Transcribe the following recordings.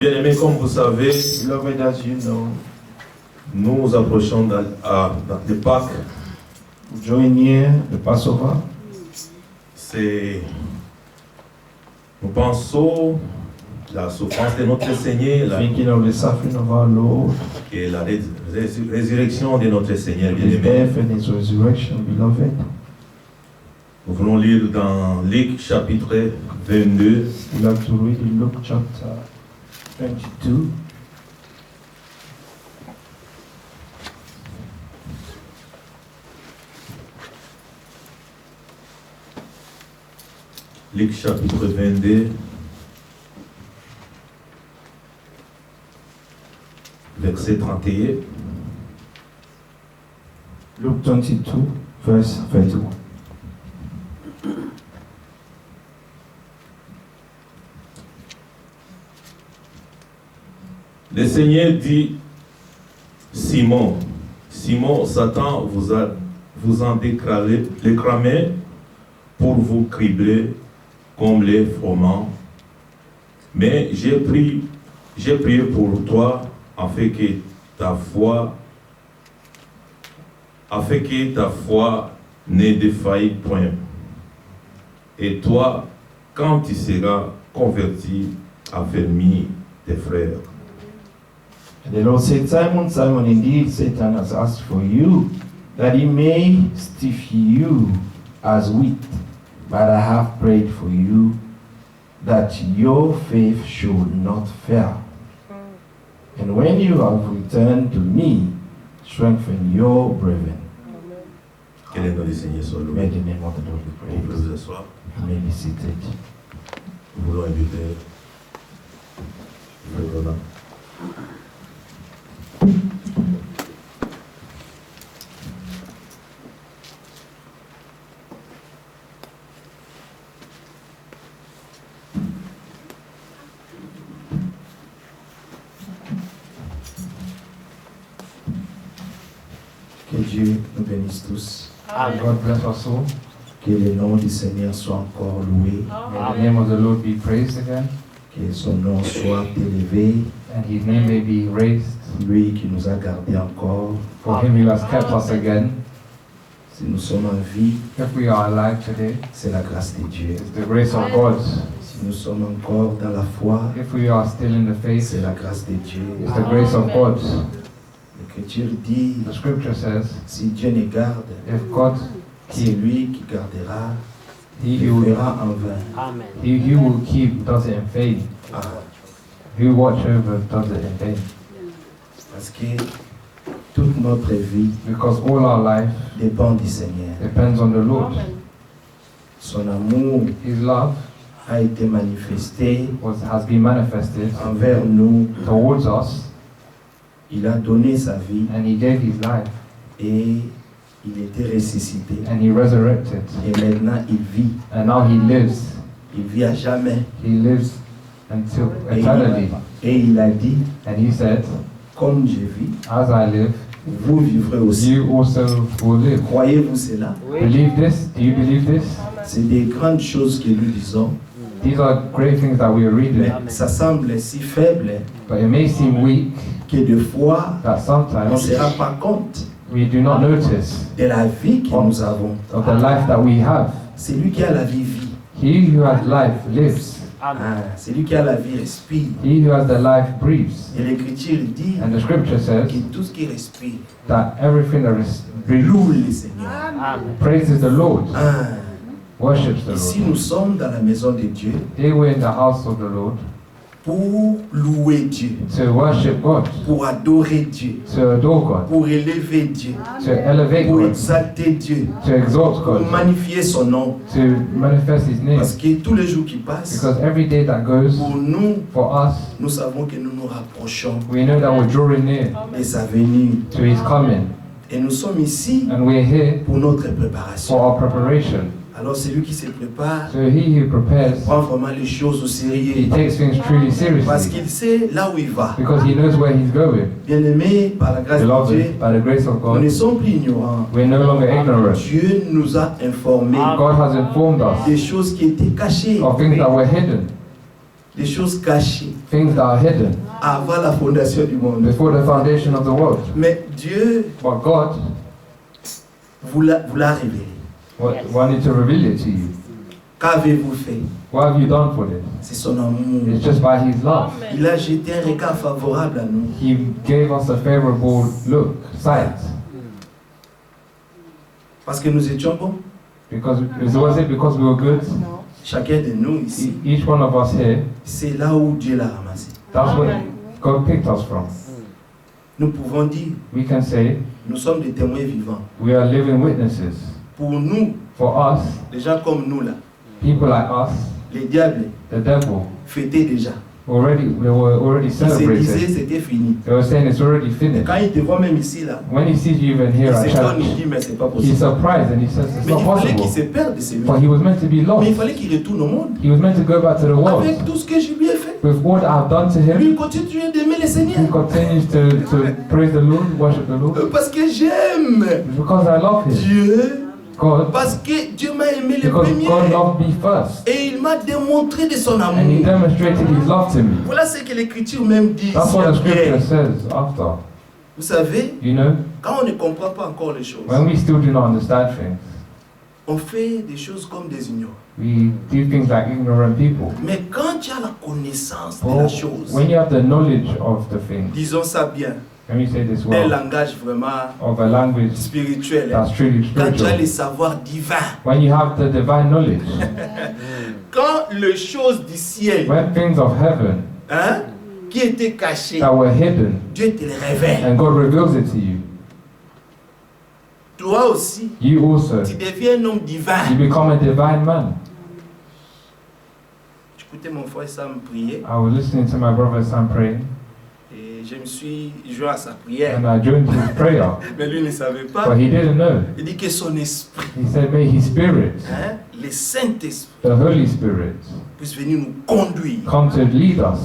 Bien-aimés, comme vous savez, Beloved, as you know, nous approchons de Pâques. drawing near the Passover, Nous pensons la souffrance de notre Seigneur, thinking of the suffering of our Lord, et la résurrection de notre Seigneur, His bien-aimé. death and His resurrection, beloved. Nous voulons lire dans Luc chapitre 22, We like to read in Luke chapter 22. Luc chapitre 22, verset 31. Luke 22, verse 31. Le Seigneur dit, Simon, Simon, Satan vous en décramé pour vous cribler comme les froment. Mais j'ai prié pour toi afin que ta foi ne défaille point. Et toi, quand tu seras converti, affermis tes frères. And the Lord said, Simon, Simon, indeed Satan has asked for you, that he may stiff you as wheat. But I have prayed for you, that your faith should not fail. And when you have returned to me, strengthen your brethren. Que le nom du Seigneur soit May loué. the name of the Lord be Vous pouvez praised. vous asseoir. You may be seated. Nous voulons inviter Frère Roland. Que Dieu nous bénisse tous. Amen. God bless us all. Que le nom du Seigneur soit encore loué. May the name of the Lord be praised again, Que son nom soit élevé. and His name may be raised. Lui qui nous a gardés encore. For Him who has kept us again. Si nous sommes en vie, If we are alive today, c'est la grâce de Dieu. it's the grace of God. Si nous sommes encore dans la foi, If we are still in the faith, c'est la grâce de Dieu. it's the grace of God. L'Écriture dit, The Scripture says, si Dieu ne garde, if God, c'est lui qui gardera, He il who fera en vain. He who will keep does it in vain. Ah, He who watch over does it in vain. parce que toute notre vie Because all our life dépend du Seigneur. depends on the Lord. Son amour His love a été manifesté has been manifested envers nous. towards us, Il a donné sa vie and He gave His life, et il était ressuscité. and He resurrected, Et maintenant, il vit. and now He lives. Il vit à jamais. He lives until Et eternally. il a dit, And He said, comme je vis, as I live, vous vivrez aussi. you also will live. Croyez-vous cela? Believe this? Do you believe this? C'est des grandes choses que nous disons, These are great things that we are mais reading, ça semble si faible but it may seem weak que des fois, that on ne sometimes se rend pas compte we do not notice de la vie que nous avons. of the life that we have. C'est lui qui a la vie vit. He who has life lives. Ah, c'est lui qui a la vie respire. He who has the life breathes. Et l'Écriture dit And the Scripture says que tout ce qui respire that everything that is breathes loue le Seigneur. praises the Lord, Ah, worships the ici Lord. nous sommes dans la maison de Dieu Here we're in the house of the Lord pour louer Dieu, to worship God, pour adorer Dieu, to adore God, pour élever Dieu, to elevate pour God, exalter Dieu, to exalt pour God, magnifier son nom. to manifest His name. Parce que tous les jours qui passent, Because every day that goes, pour nous, for us, nous savons que nous nous rapprochons we know that we're drawing near de sa venue. to His coming. Et nous sommes ici And we're here pour notre for préparation. our preparation. Alors celui qui se prépare So he who prepares, prend vraiment les choses au he sérieux. takes things truly Parce seriously. qu'il sait là où il va. Because he knows where he's going. Bien-aimés, par la grâce de Dieu, Beloved, by the grace of nous ne God, sommes plus ignorants. we're no longer ignorant. Dieu nous a informés God has informed us des choses qui étaient cachées, of things that were hidden, des choses cachées things that are hidden avant la fondation du monde. before the foundation of the world. Mais Dieu But God vous l'a révélé. wanted to reveal it to you. Qu'avez-vous fait? What have you done for this? C'est son amour. It's just by His love. Il a jeté un regard favorable à nous. He gave us a favorable look, sight. Parce que nous étions bons. Was it because we were good? Chacun de nous ici, Each one of us here, c'est là où Dieu l'a ramassé. that's where God picked us from. Nous pouvons dire, We can say nous sommes des témoins vivants. we are living witnesses. Pour nous, For us, des gens comme nous là, people like us, les diables the devil, fêtaient déjà. we were already Ils se disaient celebrated. c'était fini. They were saying it's already Et finished. quand il te voit même ici là, When he sees you even il here at s'étonne, il church, dit mais c'est pas he's possible. surprised and he says it's Mais not il fallait qu'il possible. se perde, c'est lui. For he was meant to be Mais il lost. fallait qu'il retourne au monde. He was meant to go back to the world. Avec tout ce que je lui ai fait. With what I've done to Lui, him, il continue d'aimer le he Seigneur. continues to praise the Lord, worship the Lord. Parce que j'aime It's because I love him. Dieu. God, Parce que Dieu m'a aimé le because premier. God loved me first. Et il m'a démontré de son And he amour. demonstrated his love to me. Voilà ce que l'Écriture même dit. That's ici what à the scripture Pierre. says after. Vous savez, You know, quand on ne comprend pas encore les choses, when we still do not understand things, on fait des choses comme des ignorants. we do things like ignorant people. Mais quand tu as la connaissance de But la chose, when you have the knowledge of the thing, disons ça bien, let me say this un well, langage vraiment of a language spirituel, hein. that's truly Quand tu as spiritual, les savoirs divins, when you have the divine knowledge, quand les choses du ciel, when things of heaven hein, qui étaient cachées, that were hidden, Dieu te les révèle. and God reveals it to you, Toi aussi, you also, tu deviens un homme you divin. become a divine man. J'écoutais mon frère Sam prier I was listening to my brother Sam praying, et je me suis joint à sa prière. and I joined his prayer, Mais lui ne savait pas. but he didn't know. Il dit que son esprit, He said, may his spirit, hein, le Saint-Esprit, the Holy Spirit, puisse venir nous conduire. come to lead us.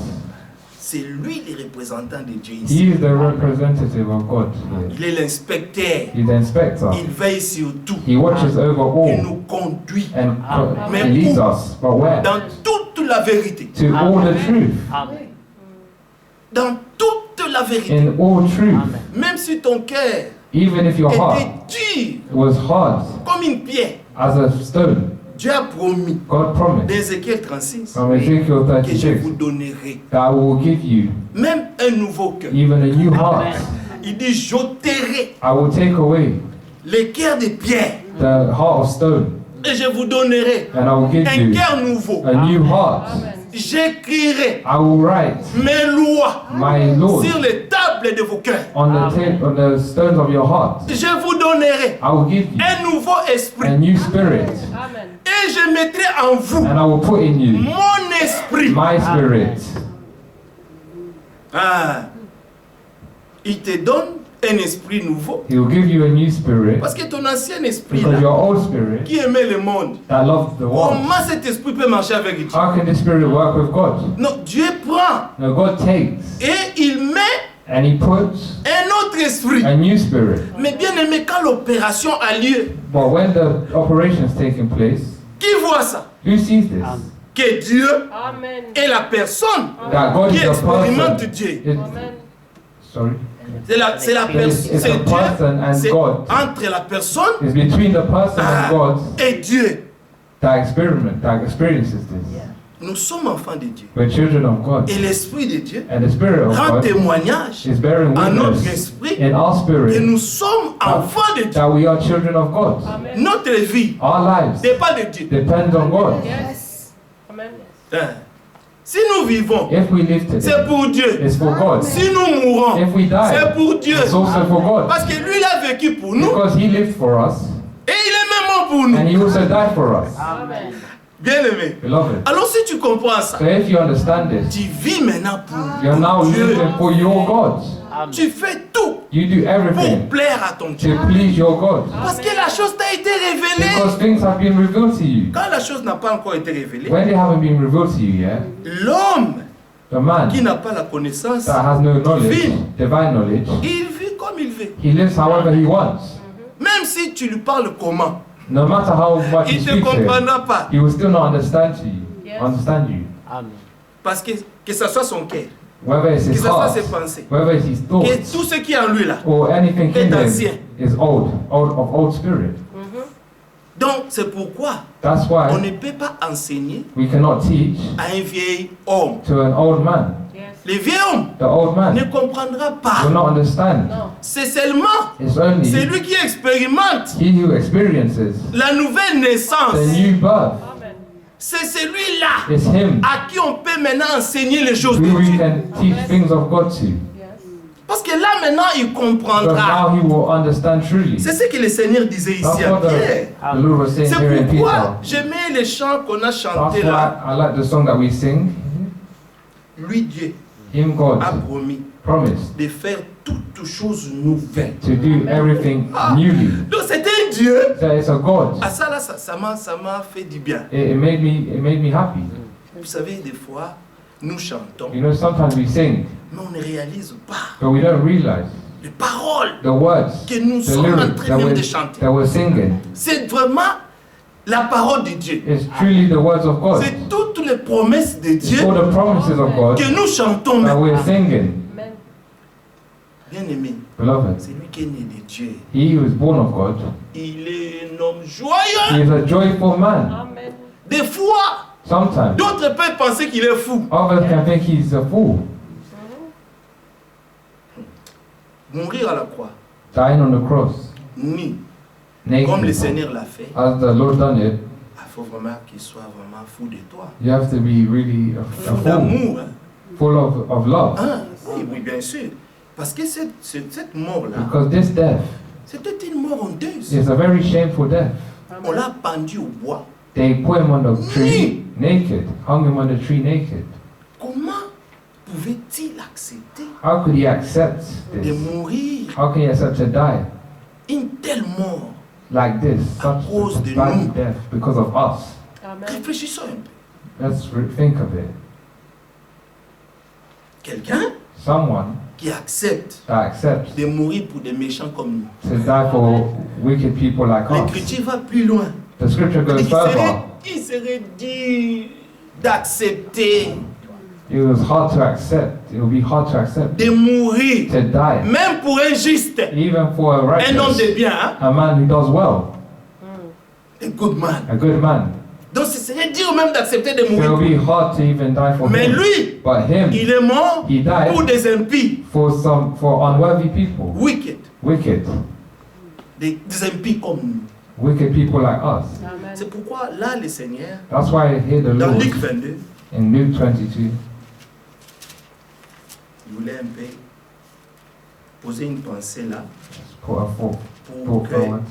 C'est lui le représentant de Dieu He ici. is the representative of God here. Il est l'inspecteur. He's the inspector. Il veille sur tout. He watches over Il all nous conduit and Mais he leads où? us. But where? dans toute la vérité. To all the truth. Dans toute la vérité. In all truth. Même si ton cœur Even if your heart était dur was hard comme une pierre, as a stone, Dieu a promis God promised d'Ézéchiel 36 from Ezekiel que je 36 vous donnerai that I will give you même un nouveau cœur. even a new heart. Il dit j'ôterai I will take away le cœur de pierre the heart of stone et je vous donnerai and I will give un you cœur nouveau. a new heart. J'écrirai I will write mes lois my laws sur les tables de vos cœurs. on the stones of your heart. Je vous donnerai I will give you un nouveau esprit a new spirit et je mettrai en vous and I will put in you mon esprit. my spirit. Ah. Il te donne un esprit nouveau He will give you a new spirit parce que ton ancien esprit because là, your old spirit qui aimait le monde, that loved the world. comment cet esprit peut marcher avec Dieu? How can this spirit work with God? Non, Dieu prend No, God takes et il met and he puts un autre esprit. a new spirit. Mais bien aimé, quand l'opération a lieu, But when the operation's taking place, qui voit ça? who sees this? Que Dieu Amen. est la personne That God qui is a expérimente person. Dieu. Sorry. C'est la It's a personne, person and c'est God. entre la personne It's between the person and God et Dieu. that experiences this. Nous sommes enfants de Dieu. We're children of God. Et l'Esprit de Dieu And the Spirit of rend God témoignage is bearing à notre witness esprit in our que spirit nous sommes enfants de Dieu. that we are children of God. Amen. Notre vie Our lives dépend de Dieu. depend on God. Yes. Amen. Hein. Si nous vivons, If we live c'est today, pour Dieu. it's for God. Si nous mourons, If we c'est die, pour Dieu. it's also for God. Parce que lui, il a vécu pour nous Because He lived for us et il est même mort pour and nous. He also died for us. Amen. Bien aimé. Beloved. Alors si tu comprends ça, So if you understand this, tu vis maintenant you're now pour Dieu. living for your God. Tu fais tout You do pour everything plaire à ton Dieu. to please your God. Parce que la chose t'a été révélée. Because things have been revealed to you. Quand la chose n'a pas encore été révélée, When they haven't been revealed to you yet, l'homme the man qui n'a pas la connaissance, that has no knowledge, divine knowledge, il vit comme il veut. he lives however he wants. Même si tu lui parles comment, No matter how much you il ne te speak to him, comprendra pas. he will still not understand you. Yes. Understand you. Parce que ça soit son cœur, whether it's que his ça soit heart, ses pensées, whether it's his que thoughts, tout ce qui est en lui là. or anything in est him ancien. is old of old spirit. Donc c'est pourquoi That's on why ne peut pas enseigner we cannot teach à un vieil homme. to an old man. Le vieil homme The old ne man comprendra will pas. not understand. C'est seulement It's only celui qui expérimente he who experiences la nouvelle the naissance. new birth. C'est celui-là It's him à qui on peut maintenant enseigner les choses de who we Dieu. can teach things of God to. Parce que là maintenant il Because comprendra. now he will understand truly. C'est ce que le Seigneur disait That's ici à what Pierre. the Lord was saying C'est here in Peter. pourquoi j'aimais les chants qu'on a That's chantés why là. I like the song that we sing. Lui Dieu Him a God promis promised de faire toutes choses nouvelles. to do everything newly. Donc c'était un Dieu. So it's a God. Ah ça là, ça m'a fait du bien. It made me happy. Vous savez, des fois, nous chantons, You know, sometimes we sing, mais on ne réalise pas but we don't realize les paroles the words, que nous the sommes en lyrics train même de chanter. that we're singing. C'est vraiment la parole de Dieu. It's truly the words of God. C'est toutes les promesses de It's Dieu all the promises of God que nous chantons that we're maintenant. singing. Bien aimé, Beloved, c'est lui qui est né de Dieu. he who is born of God, Il est un homme he joyeux. is a joyful man. Des fois, Sometimes d'autres peuvent penser qu'il est fou. others can think he's a fool, Mourir à la croix, dying on the cross, ni comme le naked. Seigneur l'a fait, As the Lord done it, il faut vraiment qu'il soit vraiment fou de toi. you have to be really a Fou fool, d'amour. Hein? full of love. Hein? Oui, bien sûr. Parce que cette mort-là, Because this death c'était une mort honteuse. is a very shameful death. On l'a pendu au bois. They put him on the tree naked, hung him on the tree naked. Comment pouvait-il accepter How could he accept de this? mourir How can he accept to die une telle mort? like this, À such cause a de nous. bad death because of us? Réfléchissons un peu. Let's think of it. Quelqu'un Someone qui accepte that accepts de mourir pour des méchants comme nous. to die for wicked people like us. L'écriture va plus loin. The scripture goes Il further. il serait dur d'accepter It was hard to accept. It will be hard to accept de mourir, to die, même pour un juste, even for a un homme de righteous, bien, hein? a man who does well, A good man. a good man. Donc ce serait dur même d'accepter de It will mourir. be hard to even die for Mais him. lui, But him, il est mort he died pour des impies, for unworthy people, wicked, wicked des impies comme nous. wicked people like us. C'est pourquoi là, le Seigneur, That's why I hear the dans Lord Luc 22, in Luke 22. il voulait un peu poser une pensée là Put a pour forward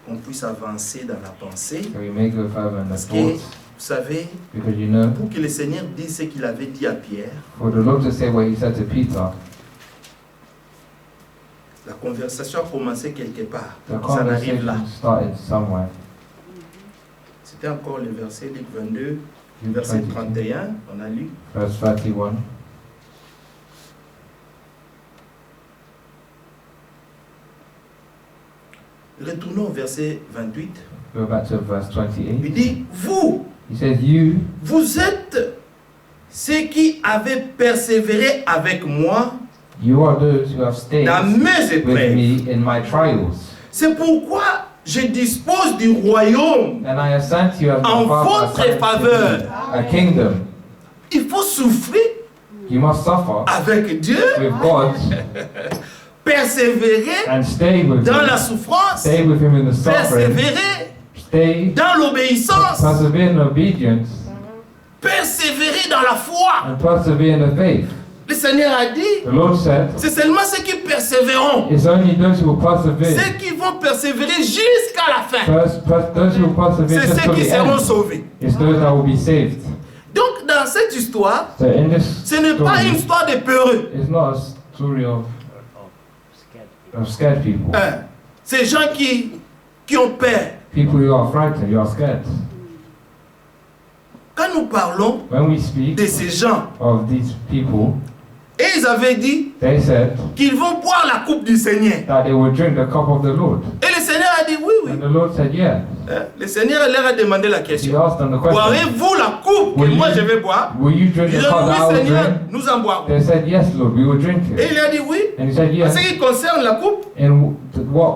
qu'on puisse avancer dans la pensée. so we may go further in the Parce que, thoughts. vous savez, Because you know, pour que le Seigneur dise ce qu'il avait dit à Pierre, for the Lord to say what he said to Peter, la conversation a commencé quelque part. the Ça en arrive là. conversation started somewhere. C'était encore le verset Luc 22, Luke verset 22, 31, on a lu. verse 31. Retournons au verset 28. Go back to verse 28. Il dit, vous, He says, You vous êtes ceux qui avez persévéré avec moi are those who have stayed dans mes with épreuves. me in my trials. C'est pourquoi je dispose du royaume And I assign to you as en my Father votre assigns to faveur. you a kingdom. Il faut souffrir You must suffer avec Dieu, with God persévérer and stay with dans la him. souffrance, Stay with him in the suffering. persévérer Stay, dans l'obéissance, persevere in obedience, persévérer dans la foi. and persevere in the faith. Le Seigneur a dit, The Lord said, c'est seulement ceux qui persévéreront, it's only those who will persevere. ceux qui vont persévérer jusqu'à la fin. Those who will persevere C'est just ceux till qui the seront end. sauvés. It's those that will be saved. Donc dans cette histoire, So in this ce n'est pas une story, histoire de peureux. it's not a story of scared people. Hein. Ces gens qui ont peur. People who are frightened, you are scared. Quand nous parlons When we speak de ces gens, of these people, et ils avaient dit they said qu'ils vont boire la coupe du Seigneur. that they would drink the cup of the Lord. Et le Seigneur a dit, oui, oui. And the Lord said, yeah. Le Seigneur leur a demandé la He question. asked them the question, Boirez-vous la coupe que Will moi you- je vais boire? will you drink Ils the ont cup dit, that I oui will Seigneur, drink? nous en boirons. They said, yes, Lord, we will drink Et it. il a dit oui. And he said, En ce yes. qui concerne la coupe, In what Vous boirez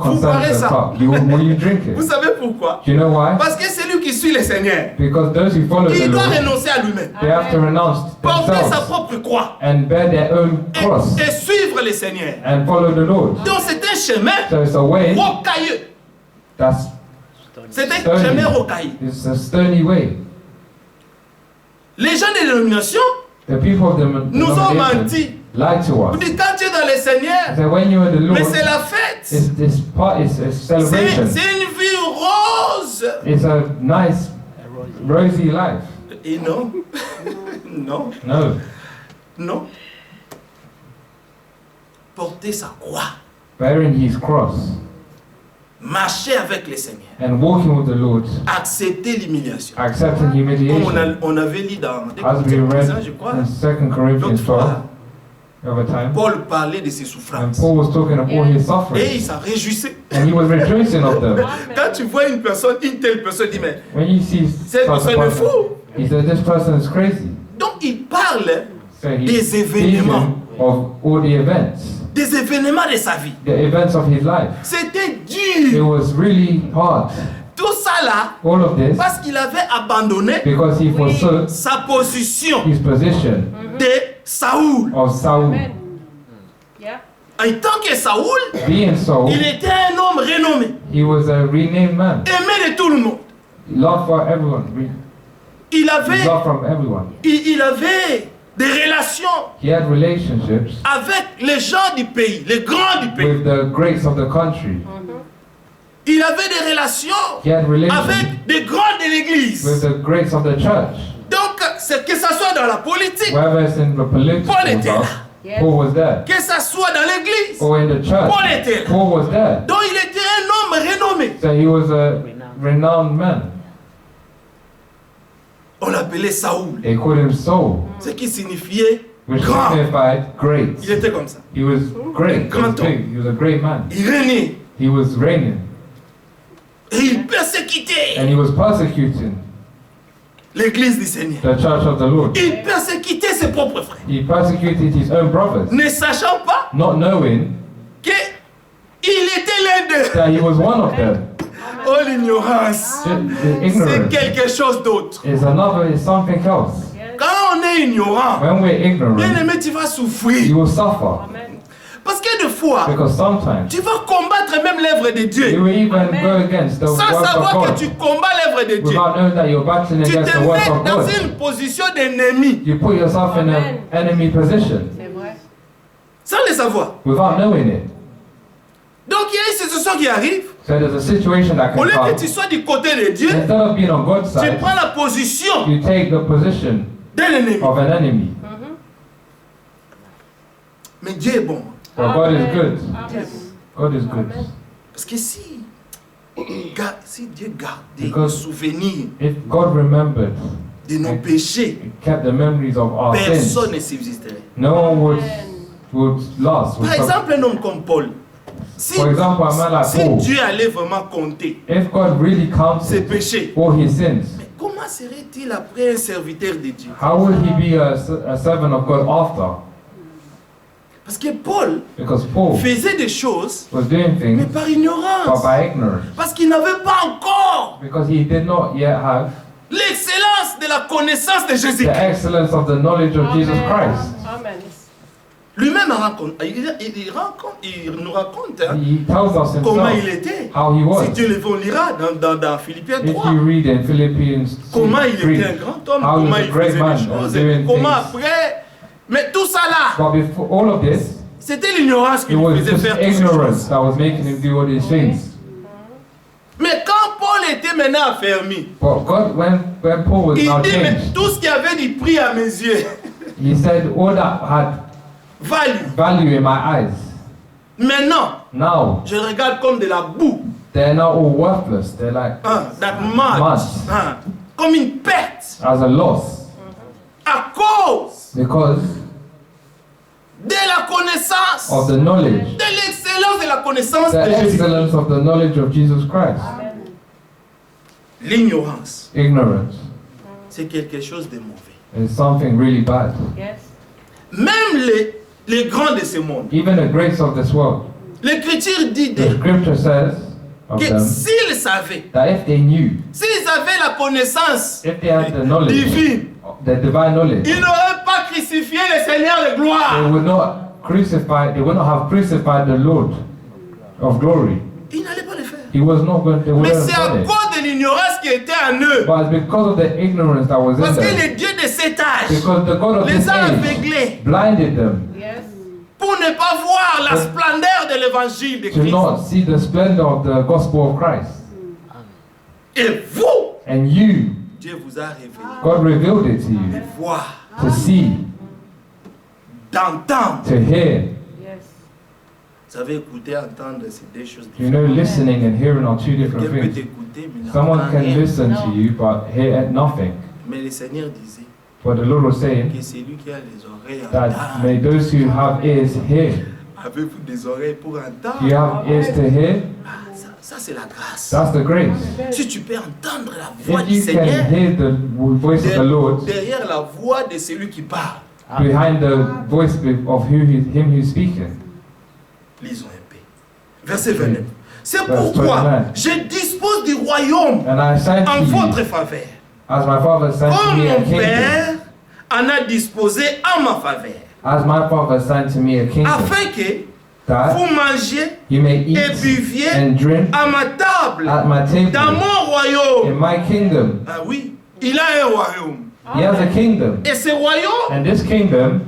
concerns ça. the cup, will you drink vous it? savez pourquoi? Do you know why? Parce que celui qui suit le Seigneur, Because those who follow the il doit Lord, renoncer à lui-même. they have to renounce Porter sa themselves propre croix. and bear their own cross Et suivre le Seigneur. and follow the Lord. Donc c'est un chemin So it's a way rocailleux. that's C'est un stony. chemin rocailleux. It's a stony way. Les gens des dénominations The people of the nous ont denomination menti. lied to Vous us. dites quand tu es dans le Seigneur, So when you're in the mais Lord, c'est la fête. it's this part, it's a celebration. C'est une vie rose. It's a nice, rosy life. Et non, non, No. non. Porter sa croix, Bearing his cross marcher avec le Seigneur, and walking with the Lord, accepter l'humiliation. accepting Comme humiliation, on avait lu dans as we read je crois, in 2 Corinthians l'autre 12 fois, over time. Paul parlait de ses And souffrances. Paul was talking of all his Et il suffering, s'en réjouissait. and he was rejoicing of them. Quand tu vois une personne, une telle personne, dit mais When you see cette such a personne est person, fou. he said, this person is crazy. Donc il parle So he's des événements, speaking of all the events, des événements de sa vie. the events of his life. C'était It dur. was really hard, Tout ça là, all of this, parce qu'il avait abandonné because he forsook sa position his position de Saoul. of Saul. Amen. Yeah. En tant que Saoul, Being Saul, il était un homme renommé, he was a renamed man, aimé de tout le monde. loved for everyone, Il avait, loved from everyone. il avait des relations He had relationships avec les gens du pays, les grands du pays. with the greats of the country. Il avait des relations He had relations avec des grands de with l'église. the greats of the church. Donc, c'est que ça soit dans la politique, Whether it's in the political Paul était là. stuff, Paul was there. que ça soit dans l'église, Or in the church, Paul était là. Paul was there. Donc, il était un homme renommé. So he was a renowned man. On l'appelait Saoul, They called him Saul, ce qui signifiait which grand. signified great. Il était comme ça. He was great. He was Grand homme. big. He was a great man. Il régnait He was reigning, et il persécutait and he was persecuting l'église du Seigneur. the church of the Lord. Il persécutait ses propres frères, He persecuted his own brothers, ne sachant pas not knowing qu'il était l'un d'eux. that he was one of them. Oh, l'ignorance, The c'est ignorance quelque chose d'autre. is something else. Quand on est ignorant, When we're bien ignorant, aimé, tu vas you souffrir. will suffer. Amen. Parce que des fois, Because sometimes tu vas combattre même l'œuvre de you Dieu will even go against the sans work of savoir que God tu combats l'œuvre de Dieu. without knowing that you're battling Tu against te the work mets of dans God. une position d'ennemi You put yourself in Amen. an enemy position C'est vrai. sans le savoir. without knowing it. Donc il y a une situation qui arrive. So there's a situation that Au can lieu come. que tu sois du côté de Dieu, Instead of being on God's tu side, prends la position you take the position d'un ennemi. of an enemy. Mais Dieu est bon. But God is good. Amen. God is good. Parce que si Dieu gardait le Because- souvenir If God remembered, de nos péchés, kept the memories of our personne sins, ne subsisterait. no one would Amen. last. Par exemple, un homme comme Paul, si, For example, a man like si Paul, Dieu allait vraiment compter if God really ses counted péchés, all his sins, mais comment serait-il après un serviteur de Dieu? how will he be a servant of God after? Parce que Paul Because Paul faisait des choses, was doing mais things par but ignorance. by ignorance. Parce qu'il n'avait pas encore Because he did not yet have l'excellence de la connaissance de the Jésus-Christ. excellence of the knowledge of Jesus Christ. Amen. Lui-même il nous raconte hein, He tells us comment il himself était. how he was. Si tu le lira dans Philippiens If 3, you read in Philippians comment il 3, était un grand homme, how he comment was a il great faisait man des and choses, doing comment things. après. Mais tout ça là, but before all of this, c'était l'ignorance qui it lui was faisait just faire toutes ces ignorance choses. that was making him do all these things. Mais quand Paul était maintenant affermi, But God, when Paul was il now dit, mais changed, tout ce qui avait du prix à mes yeux, he said, all that had value. value in my eyes, Maintenant, now je regarde comme de la boue, they're now all worthless. They're like hein, that mud, Mud. hein, comme une perte, as a loss à cause because de la connaissance, of the knowledge, de l'excellence de la connaissance the de Jésus. excellence of the knowledge of Jesus Christ. Amen. L'ignorance, Ignorance c'est quelque chose de mauvais. is something really bad. Yes. Même les grands de ce monde. Even the greats of this world. L'Écriture dit The scripture says of que them s'ils savaient, that if they knew, s'ils avaient la connaissance if they had the knowledge, divine, the divine knowledge, ils n'auraient pas crucifié le Seigneur de they gloire. would not have crucified the Lord of glory. Ils n'allaient pas le faire. He was not going. They Mais wouldn't c'est have à done it. cause de l'ignorance qui était en eux. But it's because of the ignorance that was Parce in que them. les dieux de cet âge Because the God of les this a age aveuglés blinded them Yes. pour ne pas voir la splendeur de l'évangile de to Christ. not see the splendor of the gospel of Christ. Et vous, And you, Dieu vous a révélé God revealed it to de you voir, to see, d'entendre. to hear. Yes. Vous savez, écouter, entendre, c'est deux choses You know, différentes. listening and hearing are two different Quelqu'un peut things. t'écouter, mais Someone n'entend can rien. listen to No. you but hear nothing. Mais le Seigneur disait But the Lord was saying que c'est lui qui a les oreilles that entendre. may those who have ears hear. Avez-vous des oreilles pour entendre? Do you have ears to hear? Ah, ça c'est la grâce. That's the grace. Si tu peux entendre la voix If du you can Seigneur hear the voice of the Lord derrière la voix de celui qui parle, behind the voice of him who's speaking. lisons un peu. Verset 29. C'est Verse pourquoi 29. je dispose du royaume And I sent en to you, votre faveur, as my father sent to comme me a mon kingdom, Père en a disposé en ma faveur, as my father sent to me a kingdom, afin que that vous mangiez you may et eat buviez and drink à ma table at my dans table mon in royaume. my kingdom. Ah oui, il a un royaume. He has a kingdom. Et ce royaume, And this kingdom,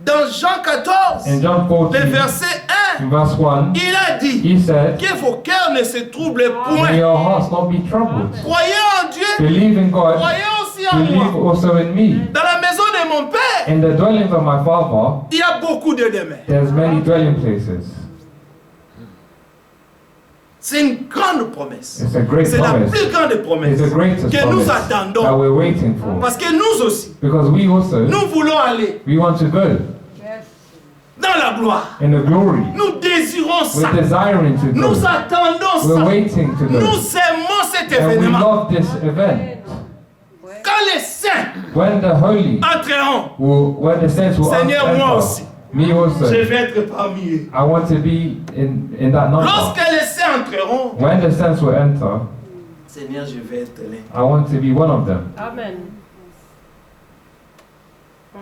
dans Jean 14, in John le 14, verset 1, in verse 1, il a dit he said, que vos cœurs ne se troublent may point. your hearts not be troubled. Croyez en Dieu, Believe in God, croyez aussi en believe moi. also in me. Dans la maison de mon Père, In the dwellings of my father, il y a beaucoup de demeures. there's many dwelling places. C'est une grande promesse. It's a great C'est la promise. plus grande promesse It's the greatest que nous promise that attendons. we're waiting for. Parce que nous aussi, Because we also, nous voulons aller we want to go Yes. dans la gloire. in the glory. Nous désirons ça. We're desiring to Nous go. attendons We're ça. waiting to go. Nous aimons cet And we événement. love this event. Quand les saints When the holy, entreront, when the saints will Seigneur, moi aussi, enter, me also, je vais être parmi eux. I want to be in that number. Lorsque les saints entreront, When the saints will enter, Seigneur, je vais être là. I want to be one of them. Amen. Mhm.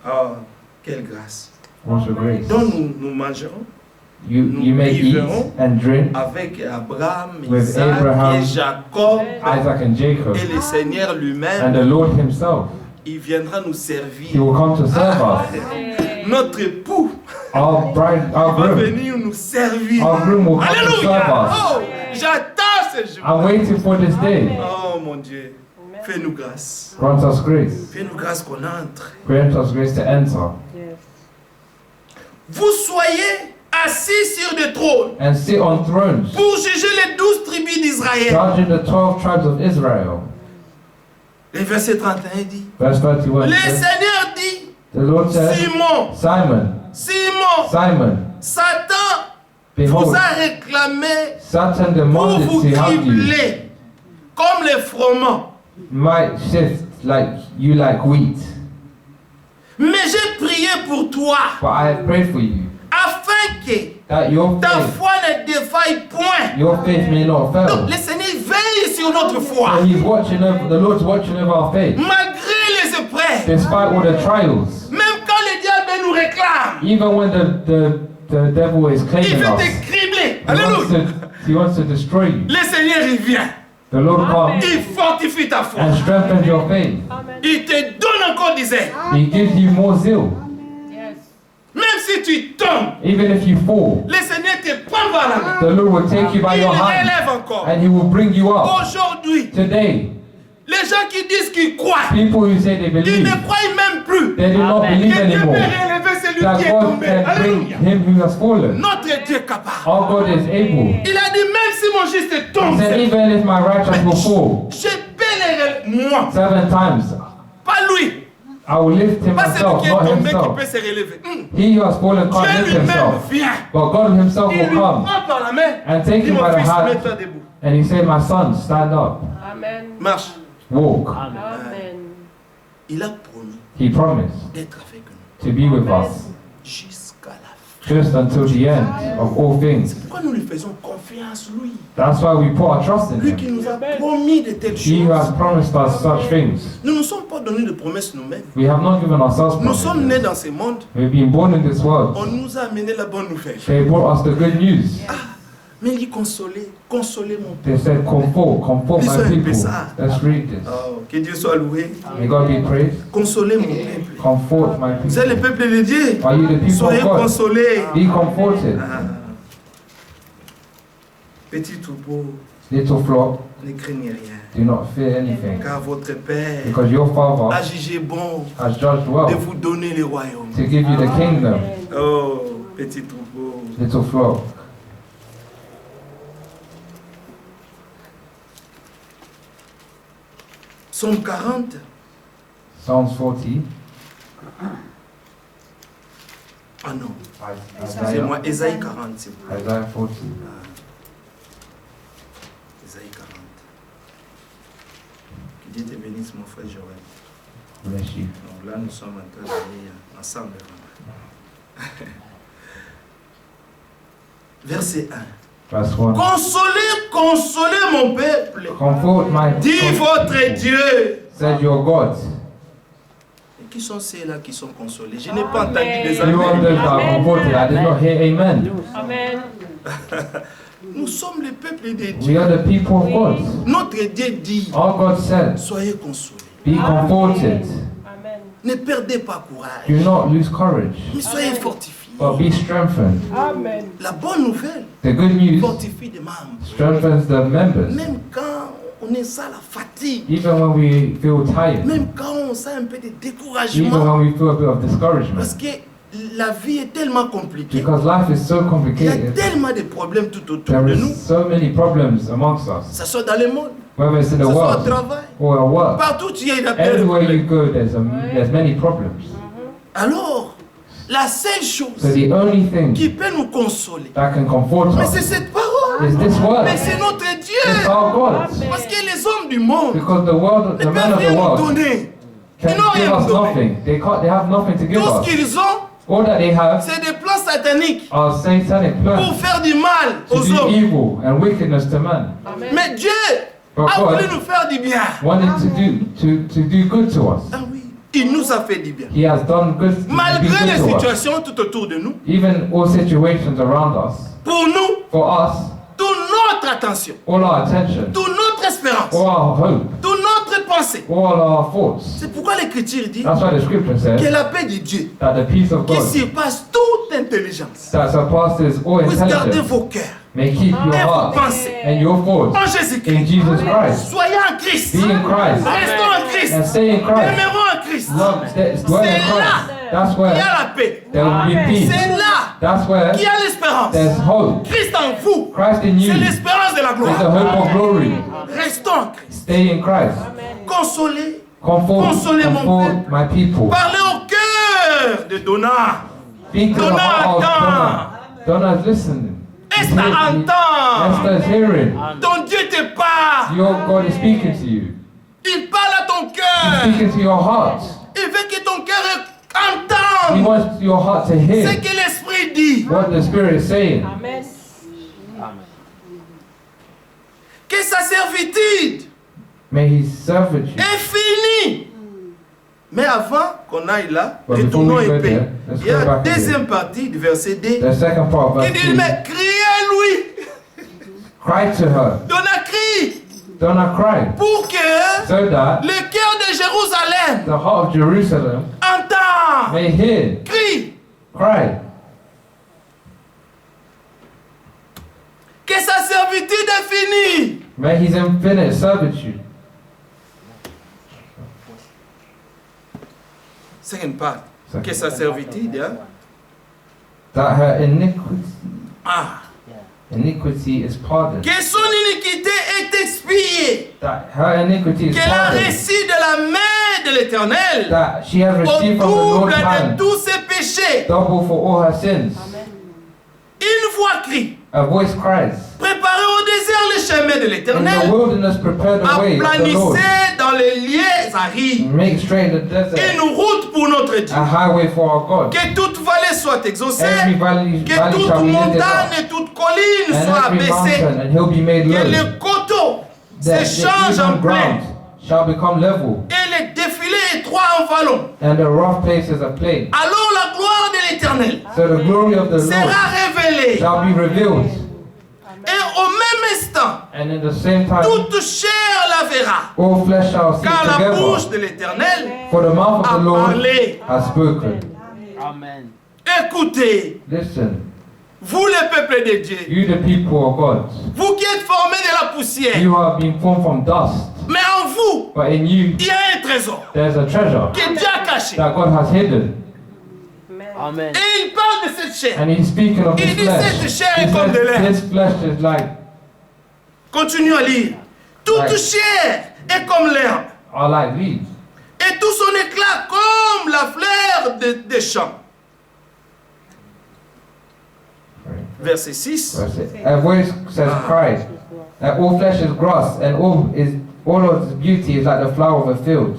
Oh, quelle grâce. What a grace. Donc nous mangerons You may eat and drink avec Abraham, With Isaac Abraham, et Jacob. Isaac and Jacob, Et le Seigneur and lui-même, the Lord himself. il viendra nous He servir. will come to serve us. Notre époux Our bride, our va groom, venir nous servir. our groom will come to serve Alléluia. us. Oh, j'attends ce jour. I'm waiting for this day. Oh mon Dieu, fais-nous grâce. Grant us grace. Fais-nous grâce qu'on entre. Grant us grace to enter Yes. Vous soyez assis sur des trônes and sit on thrones, pour juger les 12 tribus d'Israël. judging the 12 tribes of Israel. Le verset 31 dit, Verse 31 le says, Seigneur dit, the Lord said, Simon, Simon, Simon, Simon, Satan vous behold, a réclamé Satan pour demanded vous to have you, cribler comme les froment. might shift like you like wheat. Mais j'ai prié pour toi, But I have prayed for you, afin que that your ta faith, foi ne défaille point. your faith may not Donc, fail. le Seigneur veille sur notre foi. And he's watching over, the Lord's watching over our faith, Malgré les épreuves, despite all the trials. même quand le diable nous réclame, Even when the devil is il claiming veut us, te cribler. he wants Alléluia. he wants to destroy you. Le Seigneur, il vient. The Lord comes Il fortifie ta foi. and strengthens your faith. Amen. Il te donne encore des ailes. He gives you more zeal. Yes. Même si tu tombes, Even if you fall, le Seigneur te prend par la main. the Lord will take you by Il your hand relève encore. and he will bring you up. Aujourd'hui, Today, les gens qui disent qu'ils croient, people who say they ils believe, ne croient même plus. they do not Amen. believe Que Dieu peut anymore. relever celui That qui est God tombé. can bring Alléluia. him who has fallen. Notre Dieu est capable. Our God is able. Il a dit, même si mon juste He tombe, said, even if my righteous will fall je peux les moi. 7 times, Pas lui. I will lift him Pas celui myself, qui est not tombé qui himself. peut se relever. He who has fallen can't Dieu lift lui-même himself. vient. But God himself Il will lui come prend par la main. and take Dis him mon by the fils, hand mets-toi debout. And he said, my son, stand up, Amen. marche. walk. Amen. Il a promis He promised d'être avec nous to be with us jusqu'à la fin. just until the end of all things. Pourquoi nous lui faisons confiance, lui? That's why we put our trust in Lui qui him. nous a promis de telles He who has choses. promised us such things. Nous ne nous sommes pas donné de promesses nous-mêmes. We have not given ourselves Nous sommes nés promises. dans ce monde. We've been born in this world. On nous a amené la bonne nouvelle. They brought us the good news. Mais il dit consoler, consoler mon They peuple. said, comfort Ils ont my aimé people. ça. Let's read this. Oh, que Dieu soit loué. May God be praised. Consoler mon peuple. Comfort my Vous êtes le people. peuple de Dieu. Are you the people Soyez of God? consolés. Be comforted. Ah. Petit troupeau, Little flock, ne craignez rien. do not fear anything. Car votre Père Because your a Father jugé bon has judged de well vous donner le royaume. to give you the kingdom. Oh, petit troupeau. Little flock. Psaume 40. Psalms 40. Ah non, Isaiah, excusez-moi, Ésaïe 40, c'est bon. Isaiah 40. Ésaïe 40. Que Dieu te bénisse, mon frère Joël. Bless you. Donc là, nous sommes en train d'aller ensemble. Verset 1. Verse 1. Consolez, consolez mon peuple. Comfort my Dis people, votre Dieu. said your God. Et qui sont ceux-là qui sont consolés? Je n'ai pas entendu des You are amen. those that are comforted. I did not hear amen. Amen. Nous sommes le peuple de We Dieu. are the people of God. Notre Dieu dit, Our God said, soyez consolés. be comforted. Amen. Ne perdez pas courage. Do not lose courage, Mais soyez fortifiés. but be strengthened. Amen. La bonne nouvelle The good news fortifie des membres. strengthens the members. Même quand on est ça, la fatigue. Even when we feel tired, Même quand on sent un peu de even découragement. when we feel a bit of discouragement. Parce que la vie est tellement compliquée. Because life is so Il y a complicated. tellement de problèmes tout autour There de is nous. so many problems amongst us, Ça soit dans le monde, whether it's in the ça soit au world travail. or at work. Partout où tu es, il y a plein de Everywhere you problèmes. go, there's many problems. Alors, la seule So chose the only thing qui peut nous consoler, that can comfort mais us c'est cette parole. is this word. Mais c'est notre It's Dieu. our God. Parce que les hommes du monde Because the world, ne the men peuvent of rien the nous world donner. can Ils n'ont give rien us donné. nothing. They have nothing to give Tout ce us. qu'ils ont, All that they have c'est des plans sataniques are satanic pour plans faire du mal to aux do hommes. evil and wickedness to man. Amen. Mais Dieu But a voulu God nous faire du bien. wanted to do good to us. Ah oui, il nous a fait du bien. He has done good to be Malgré les good to us. situations tout autour de nous, Even all situations around us, pour nous, for us, toute notre attention, all our attention, toute notre espérance, all our hope, toute notre pensée. all our thoughts. C'est pourquoi l'Écriture dit That's why the scripture que says la paix de Dieu, that the peace of qui God surpasse toute intelligence, that surpasses all puisse garder intelligence vos cœurs may keep your et vos heart pensées and your thoughts en in Jésus-Christ. Jesus Christ. Soyez en Christ. Be in Christ Restons en Christ. and stay in Christ. Demeurons en Christ. Love, dwell in Christ. That's Il y a where la paix. there will be peace. C'est là That's where qu'il y a l'espérance. there's hope. Christ en vous, Christ in you c'est is l'espérance de la the gloire. hope of glory. Restons en Christ. Stay in Christ. Consolez. Comfort my people. Parlez au cœur de Donna. Speak to the heart of Donna. Donna's listening. He's Esther hearing. entend. Esther is hearing. Ton Dieu te parle. Your God is speaking to you. Il parle à ton He's cœur. speaking to your heart. Il veut que ton cœur He entende wants your heart to ce hear que l'Esprit dit. what the Spirit is saying. Amen. Que sa servitude May He servitude. est finie. Mais avant qu'on aille là, But before retournons we go épais. there, let's Il y a go la back again. deuxième partie du verset 2. The second part of Il verse dit, 2. mais criez-lui. Cry to her. Donna crie Donna cry. pour que So that le cœur de Jérusalem the heart of Jerusalem entende. may hear. Crie. Cry. Que sa servitude est finie. May His infinite servitude. Second part. Que sa servitude, hein? That her iniquity is pardoned. Que son iniquité est expiée. That her iniquity is Qu'elle a pardoned. reçu de la main de l'Éternel That she has au received from the double Lord's de hand tous ses péchés. double for all her sins. Une voix crie. A voice cries, Préparez au désert le chemin de In the l'Éternel. wilderness, prepare the way of the Lord. Aplanissez dans les lieux arides Make straight the desert une route pour notre Dieu. a highway for our God. Que toute vallée soit exaucée, Every valley que shall toute be lifted montagne up, et toute colline and soit every abaissée, mountain, and he'll be made que low. les coteaux That se the changent en even plaine ground shall become level, et les défilés étroits en vallon. and the rough places are plain. Alors la gloire de l'Éternel So the glory of the Lord sera révélée. shall be revealed, Et au même instant, and in the same time toute chair la verra. all flesh shall see Car la bouche together. de l'Éternel For the mouth of a the Lord parlé. has spoken. Amen. Écoutez, Listen, vous le peuple de Dieu, you the people of God, vous qui êtes formés de la poussière, you have been formed from dust, mais en vous, but in you il y a un trésor there's a treasure que Dieu a caché. that God has hidden. Amen. Et il parle de cette chair. And he's speaking of Il this dit flesh. cette chair He est comme de says l'air. this flesh is like Continue à lire. Toute Ouais. chair est comme l'herbe, are like leaves, et tout son éclat comme la fleur des champs. Verset 6. Verse 8. A voice says, cry, that all flesh is grass, and all of its beauty is like the flower of a field.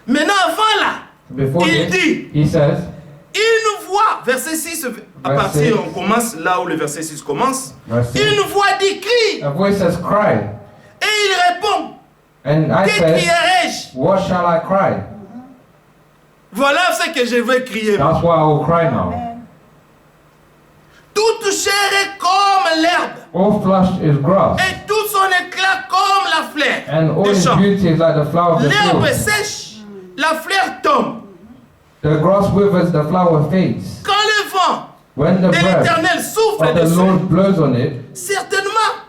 Maintenant, avant là, Before il this, dit, he says, une voix, verset 6, à Verset partir, 6. on commence là où le verset 6 commence. verse 6, Une voix dit crie, a voice says, cry, et il répond, and I que said, crierai-je? what shall I cry? Voilà ce que je vais crier. That's why I will cry now. Toute chair est comme l'herbe, All flesh is grass, et tout son éclat comme la fleur and all des its champs. beauty is like the flower of the L'herbe field. sèche, la fleur tombe. The grass withers, the flower fades. Quand le vent When the de breath l'Éternel souffle of the dessus, Lord blows on it, certainement,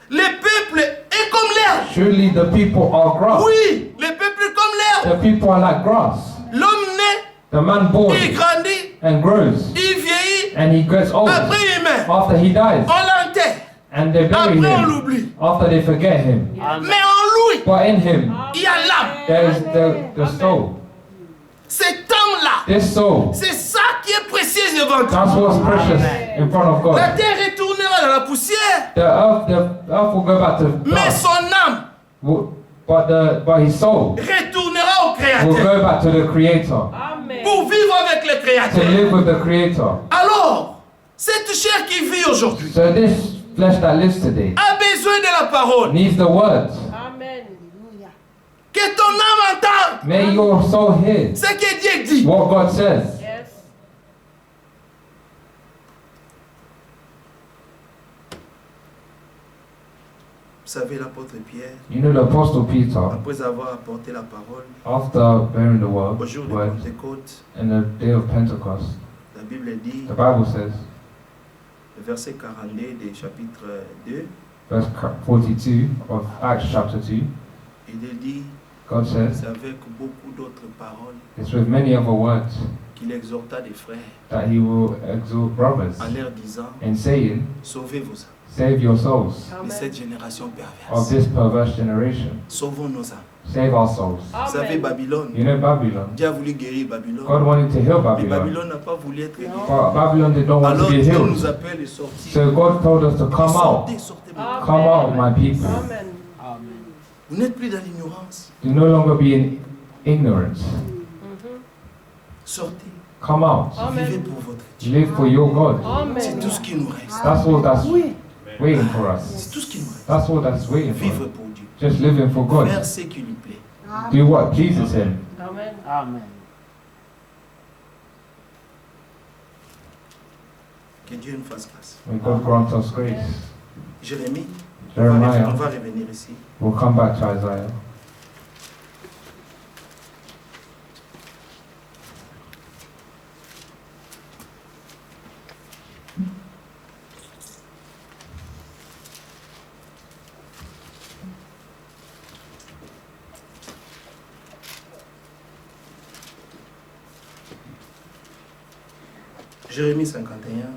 le peuple est comme l'herbe. surely the people are grass. Oui, le peuple est comme l'herbe. The people are like grass. L'homme naît, The man born il grandit, and grows, il vieillit, and he gets old. après il meurt. After he dies, On l'enterre, and they bury après on him. l'oublie. After they forget him. Amen. Mais en lui, But in him, il y a l'âme. there is the soul. Cet homme-là, This soul, c'est ça qui est précieux devant Dieu. that's what's precious in front of La God. terre retournera dans la poussière, The earth will go back to mais dust, son âme but his soul retournera au will Créateur go back to the Creator, pour vivre avec le to Créateur. live with the Creator. Alors, cette chair qui vit aujourd'hui So this flesh that lives today a besoin de la parole. needs the word. Amen. Que ton âme entende May your soul hear ce que Dieu dit. what God says. Yes. Vous savez, l'apôtre Pierre, You know, the Apostle Peter, après avoir apporté la parole after bearing the word, au jour de word Pentecôte, in the day of Pentecost, la Bible dit, the Bible says, le verset 42 du chapitre 2, verse 42 of Acts chapter 2, il est dit, God says, c'est avec beaucoup d'autres paroles it's with many other words qu'il exhorta des frères that he will exhort brothers en leur disant, and saying, sauvez vos âmes save your souls de cette génération of perverse. this perverse generation. Sauvons nos âmes. Save our souls. Vous savez, Babylone, You know Babylon. Dieu a voulu guérir God Babylone, wanted to heal mais Babylon, Babylone n'a pas voulu être guéri. but Babylon did not want Alors to be Dieu healed. nous appelle et sortir. So God told us to come out. Sortez, sortez. Come out, my people. Amen. Amen. Vous n'êtes plus dans l'ignorance. Do no longer be in ignorance. Sortez. Come out. Amen. Vivez pour votre Dieu. Live for your God. C'est Amen. tout ce qui nous reste. That's all that's waiting for us. C'est tout ce qui nous reste. That's all that's waiting for Vivre us. pour Dieu. Just living for God. Faire ce qui lui plaît. Do what pleases Him. Amen. Amen. Que Dieu nous fasse grâce. May God grant us grace. Jérémie, on Jeremiah, va revenir ici. we'll come back to Isaiah. Jérémie 51.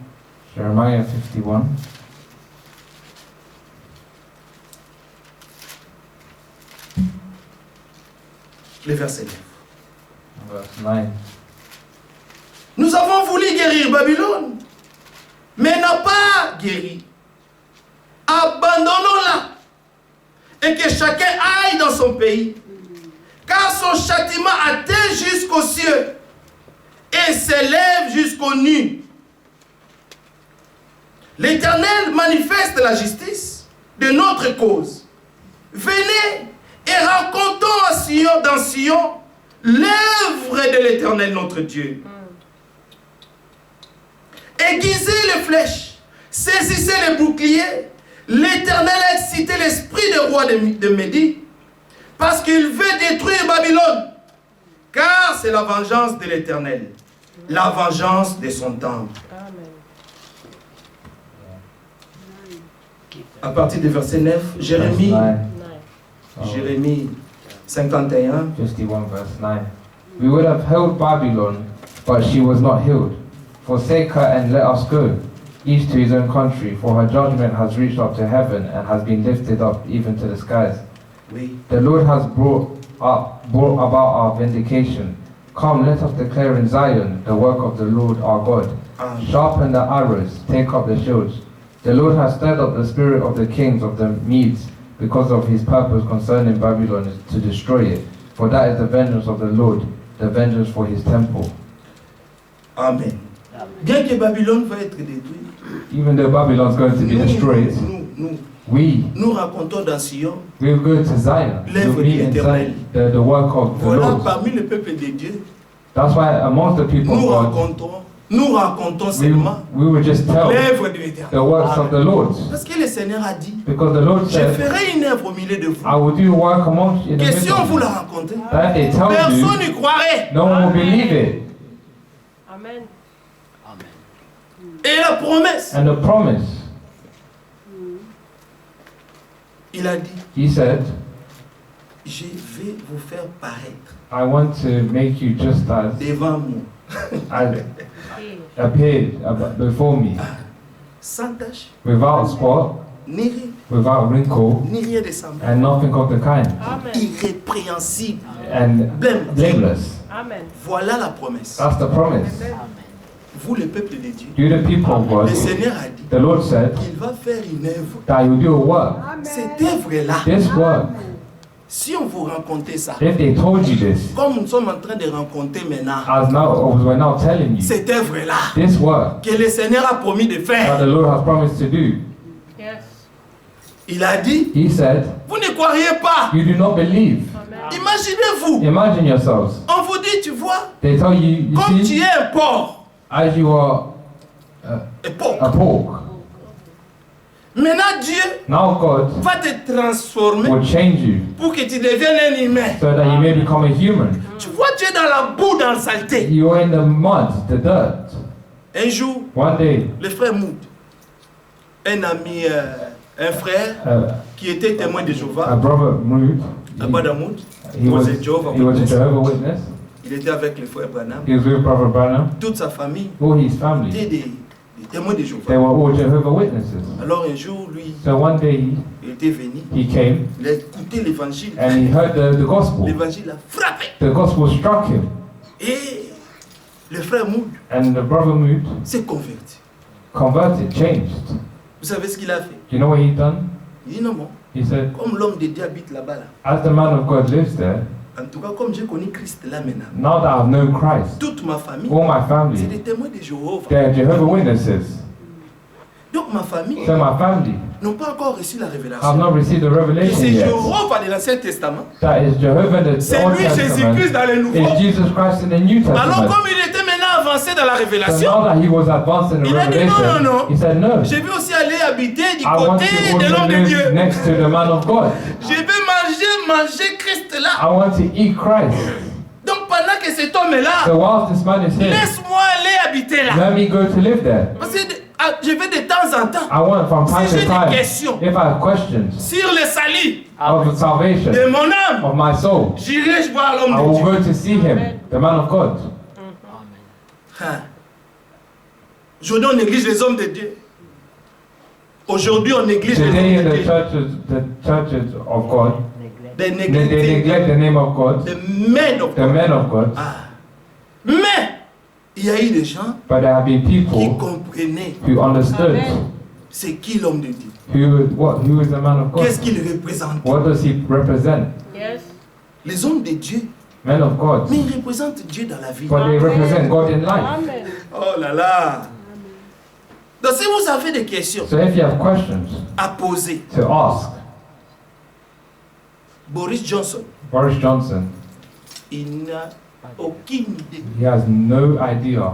Jeremiah 51, Le verset 9. verse 9. Nous avons voulu guérir Babylone, mais n'a pas guéri. Abandonnons-la et que chacun aille dans son pays. Car son châtiment atteint jusqu'aux cieux et s'élève jusqu'aux nues. L'Éternel manifeste la justice de notre cause. Venez et racontons dans Sion l'œuvre de l'Éternel notre Dieu. Aiguisez les flèches, saisissez les boucliers. L'Éternel a excité l'esprit du roi de Médie, parce qu'il veut détruire Babylone. Car c'est la vengeance de l'Éternel, la vengeance de son temple. Amen. À partir du verset 9, Jérémie, Verse 9. Jérémie 51. 51 verse 9. We would have held Babylon, but she was not healed. Forsake her and let us go, each to his own country, for her judgment has reached up to heaven and has been lifted up even to the skies. Oui. The Lord has brought about our vindication. Come, let us declare in Zion the work of the Lord our God. Amen. Sharpen the arrows, take up the shields. The Lord has stirred up the spirit of the kings of the Medes, because of his purpose concerning Babylon is to destroy it. For that is the vengeance of the Lord, the vengeance for his temple. Amen. Bien que Babylone va être détruite, Even though Babylon is going to be destroyed, nous racontons dans Sion. we will go to Zion. We'll L'œuvre meet in de Zion, the work of the Voilà Lord. parmi le peuple de Dieu. That's why amongst the people of God, Nous racontons we seulement will just tell l'œuvre de l'Éternel. the works of the Lord. Parce que le Seigneur a dit, Because the Lord je said, ferai une œuvre au milieu de vous. I will do work amongst you in the Que midst si on of vous you. la raconte, That they tell personne you, n'y croirait. no one will believe it. Amen. Et la promesse, And the promise, il a dit, he said, je vais vous faire paraître I want to make you just as devant moi, appeared before me, sans tache, without spot, ni ride, without wrinkle, ni rien de semblable, and nothing of the kind, Amen. irrépréhensible, and blême. blameless. Amen. Voilà la promesse. That's the promise. Vous, le peuple de Dieu, You, the people of God, le Seigneur a dit the Lord said qu'il va faire une œuvre. that you do a work. Cette œuvre-là, This work, si on vous racontait ça, if they told you this, comme nous sommes en train de raconter maintenant, as we're now telling you, cette œuvre-là this work que le Seigneur a promis de that faire, the Lord has promised to do, Yes. il a dit, he said, vous ne croiriez pas. you do not believe. Amen. Imaginez-vous, Imagine yourselves. on vous dit, tu vois, They tell you, you comme tu see, es un porc, as you are un porc. a pork, Maintenant Dieu now God va te transformer will change you pour que tu deviennes un humain. so that you may become a human. Tu vois, tu es dans la boue, dans la saleté. You are in the mud, the dirt. Un jour, One day, le frère Moud, un ami, un frère qui était témoin de a Jéhovah, brother moved. Abba Moud, He was a Jehovah a Witness. Jehovah Witness. Il était avec le frère Branham. He was with Brother Branham. Toute sa famille All his était family, des témoins de they Jéhovah. were all Jehovah Witnesses. Alors un jour, lui, So one day il était venu, he came il a écouté l'évangile. and he heard the gospel. L'évangile a frappé. The gospel struck him, Et le frère Moud and the brother moved, s'est converti. converted, changed. Vous savez ce qu'il a fait? You know what he done? Il dit non, bon, He said, comme l'homme de Dieu habite là-bas, là, as the man of God lives there, en tout cas, comme j'ai connu Christ là maintenant, now that I've known Christ, toute ma famille, all my c'est family, des témoins de Jéhovah. they're Jehovah Witnesses. Donc ma famille So my family n'ont pas encore reçu la have révélation. not received the Et revelation c'est yet. Jéhovah de l'Ancien Testament. That is Jehovah in the C'est Old lui Jésus-Christ Testament. dans le Nouveau. Is Jesus Christ in the New Alors Testament. comme il était maintenant avancé dans la So révélation, now that he was advanced in the Il a dit, revelation, non. he said, no, je vais aussi aller habiter du I want côté to de l'homme also de live Dieu. next to the man of God. Je vais manger Christ là. I want to eat Christ. Donc pendant que cet homme est là, So whilst this man is here, laisse-moi aller habiter là. let me go to live there. Parce que je vais de temps en temps, I want from time si to j'ai time, des questions if I have questions sur le salut of the salvation de mon âme, of my soul, j'irai voir l'homme I de will Dieu. go to see him, the man of God. Hein. Aujourd'hui, on néglige les hommes de Dieu. Aujourd'hui, on néglige les Today in hommes de the Dieu. churches of God, They they neglect neglect the name of God, the men of the God. men of God, Ah. Mais il y a eu des gens but there have been qui people comprenaient who understood Amen. c'est qui l'homme de Dieu. Who is the man of God? Qu'est-ce qu'il représente? What does he represent? Yes. Les hommes de Dieu. Men of God. Mais ils représentent Dieu dans la vie. But they represent God in life. Amen. Oh là là. Donc si vous avez des questions So if you have questions à poser, to ask, Boris Johnson, Boris Johnson, il n'a aucune idée he has no idea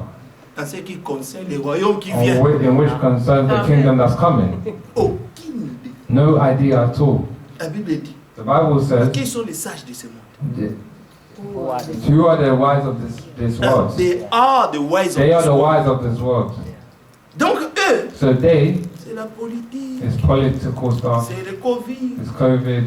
en ce qui concerne les royaumes qui on viennent. in which concerns the kingdom that's coming. Aucune idée. No idea at all. La Bible dit, The Bible says, quels sont les sages de ce monde? Who are they? who are the wise of this world? They are the wise They of are this the world. wise of this world. Donc eux, So they, c'est la politique, it's political stuff, c'est le Covid. it's COVID,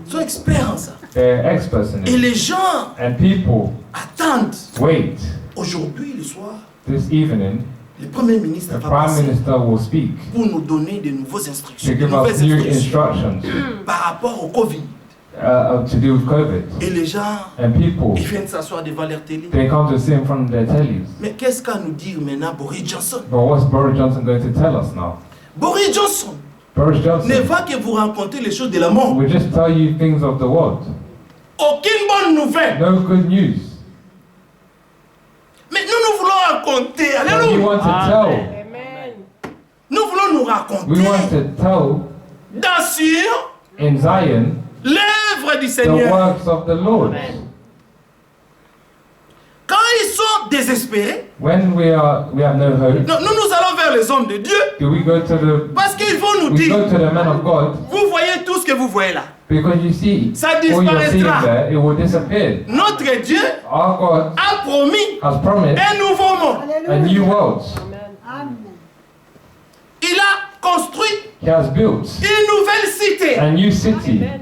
Ils sont experts en ça. they're experts in Et it. les gens And people attendent. wait. Aujourd'hui, le soir, This evening, le Premier ministre the va Prime passer Minister will speak pour nous donner de nouvelles to instructions, de give nouvelles us new instructions instructions par rapport au Covid. to do with COVID. Et les gens, And people, ils viennent s'asseoir devant leur télé. they come to sit in front of their tellies. Mais qu'est-ce qu'a nous dire maintenant Boris Johnson? But what's Boris Johnson going to tell us now? Boris Johnson Boris ne Johnson va que vous raconter les choses de la mort. will just tell you things of the world. Aucune bonne nouvelle. No good news. Mais nous voulons raconter. But we Alléluia. want to tell. Amen. Nous voulons nous We want raconter to tell dans sur in Zion l'œuvre du the Seigneur. works of the Lord. Quand ils sont désespérés, When we have no hope, nous allons vers les hommes de Dieu do we go to the parce qu'ils vont nous we go dire, to the man of God? vous voyez tout ce que vous voyez là. Because you see, Ça all you're seeing disparaîtra. there, it will disappear. Notre Dieu Our God a promis has promised un nouveau monde. a new world. Amen. Il a construit He has built une nouvelle cité. a new city Amen.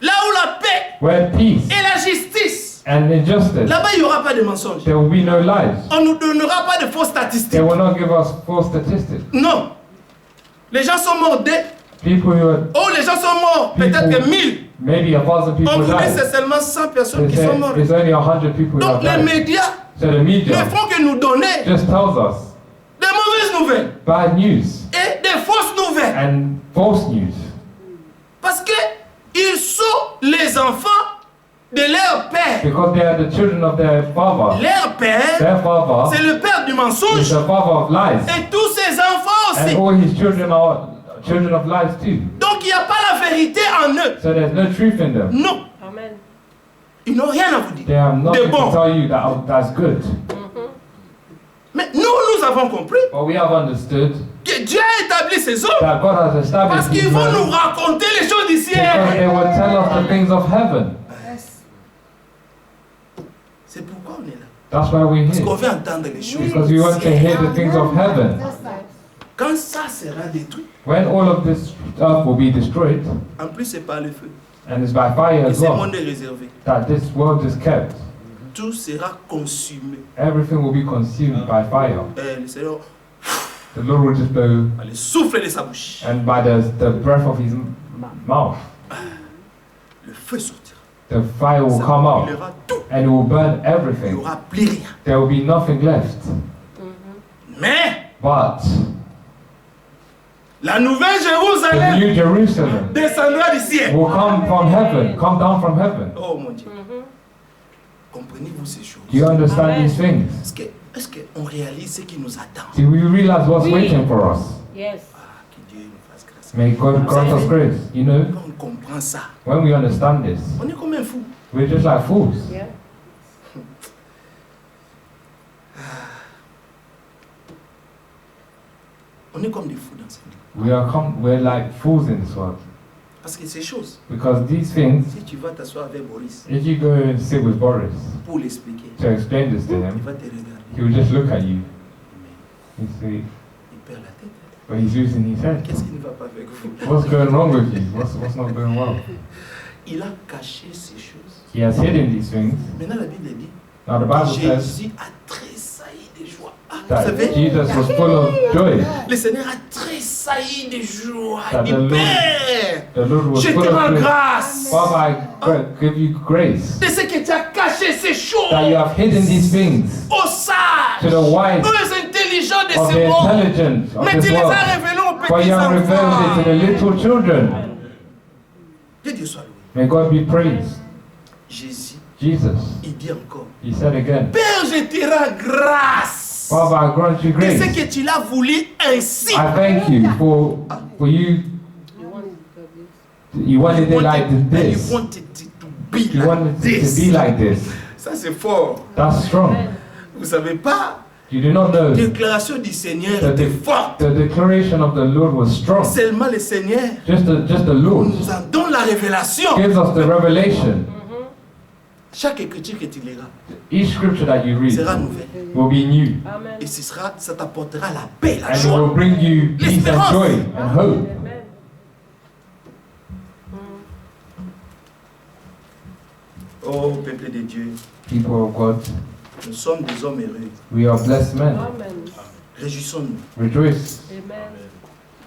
Là où la paix where peace et la justice. and injustice, Là-bas, il n'y aura pas de mensonges. there will be no lies. On ne nous donnera pas de fausses statistiques. They will not give us false statistics. Non. Les gens sont morts dès. People who are, Oh, les gens sont morts. Peut-être que 1000. maybe 1,000 On people vous dit died. c'est seulement 100 personnes They qui sont say mortes. it's only 100 people who Donc have les died. médias So the ne media font que nous donner just tells us des mauvaises nouvelles bad news et des fausses nouvelles. and false news. Parce que ils sont les enfants de leur père. Because they are the children of their father. Leur père, Their father c'est le père du is mensonge. the father of lies. Et tous ses enfants And aussi. all his children are children of lies too. Donc il n'y a pas la vérité en eux. So there's no truth in them. Non, Amen. ils n'ont rien à vous dire. They have nothing bon. to tell you that's good. Mais nous avons compris But we have understood que Dieu a établi ces hommes that God has parce established qu'ils these vont men nous raconter les choses d'ici. because they will tell us the things of heaven. C'est pourquoi on est là. That's why we're Parce qu'on here. veut entendre les choses. Because we want to hear the things of heaven. Quand ça sera détruit, When all of this stuff will be destroyed, en plus c'est par le feu. and it's by fire Et as ce well, monde est réservé. that this world is kept, Tout sera consumé. everything will be consumed by fire. Et le Seigneur The Lord will just blow, va le souffle de sa bouche. and by the breath of his mouth, Le feu sortira. the fire will Ça come out, brûlera tout. and it will burn Il n'y everything. aura plus rien. There will be nothing left. Mais But la nouvelle the Jérusalem New Jerusalem descendra du ciel. will come from heaven, come down from heaven. Oh mon Dieu. Comprenez-vous ces choses? Do you understand Amen. these things? Est-ce qu'on réalise ce qui nous attend? Do we realize what's Oui. waiting for us? Yes. Ah, que Dieu nous fasse grâce. May God grant us grace. You know, Quand on comprend ça, when we understand this, on est comme un fou. we're just like fools. Yeah. On est comme des fous dans cette vie. We're like fools in this world. Parce que ces choses, Because these things, si tu vas t'asseoir avec Boris if you go and sit with Boris pour l'expliquer, to explain this to il him, va te regarder. he will just look at you. Mais You see, il perd la tête. but he's losing his head. Qu'est-ce qui ne va pas avec vous? What's going wrong with you? What's not going well? Il a caché ces choses. He has hidden these things. Maintenant, la Bible dit Now the Bible says Jésus a tressailli de joie. Ah, vous that savez, Jesus was full of joy. le Seigneur a tressailli de joie. That Il the dit, Lord- Père, The Lord was je full te of rends joy. grâce Father, I give you grace de ce que tu as caché ces choses that you have hidden these things aux sages, to the wise aux intelligents de of ce the monde. intelligent of Mais this tu les world. as révélés aux but you have revealed it to the petits-enfants. little children. Que Dieu soit loué. May God be praised. Jésus, Jesus, il dit encore, he said again, Père, je te rends grâce Father, I grant you de grace. ce que tu l'as voulu ainsi. I thank you for you. You wanted it like You this. wanted it to be You like wanted it to this. be like this. Ça c'est fort. That's strong. Vous savez pas, You do not know la déclaration du Seigneur that était forte. the declaration of the Lord was strong. Seulement le Seigneur Just the Lord nous en donne la révélation. gives us the revelation. Chaque écriture que tu liras Each scripture that you read sera nouvelle. will be new, Amen. Et ça t'apportera la paix, la and it joie. will bring you peace and L'espérance. joy and hope. Amen. Oh, peuple de Dieu, People of God, nous sommes des hommes heureux. we are blessed men. Amen. Réjouissons-nous. Rejoice. Amen.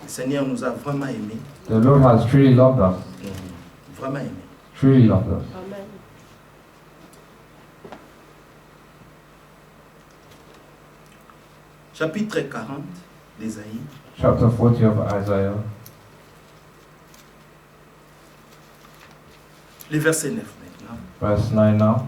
Le Seigneur nous a vraiment aimés. The Lord has truly loved us. Vraiment aimés. Truly loved us. Amen. Chapitre 40 d'Ésaïe. Chapter 40 of Isaiah, Le verset 9 maintenant. verse 9 now,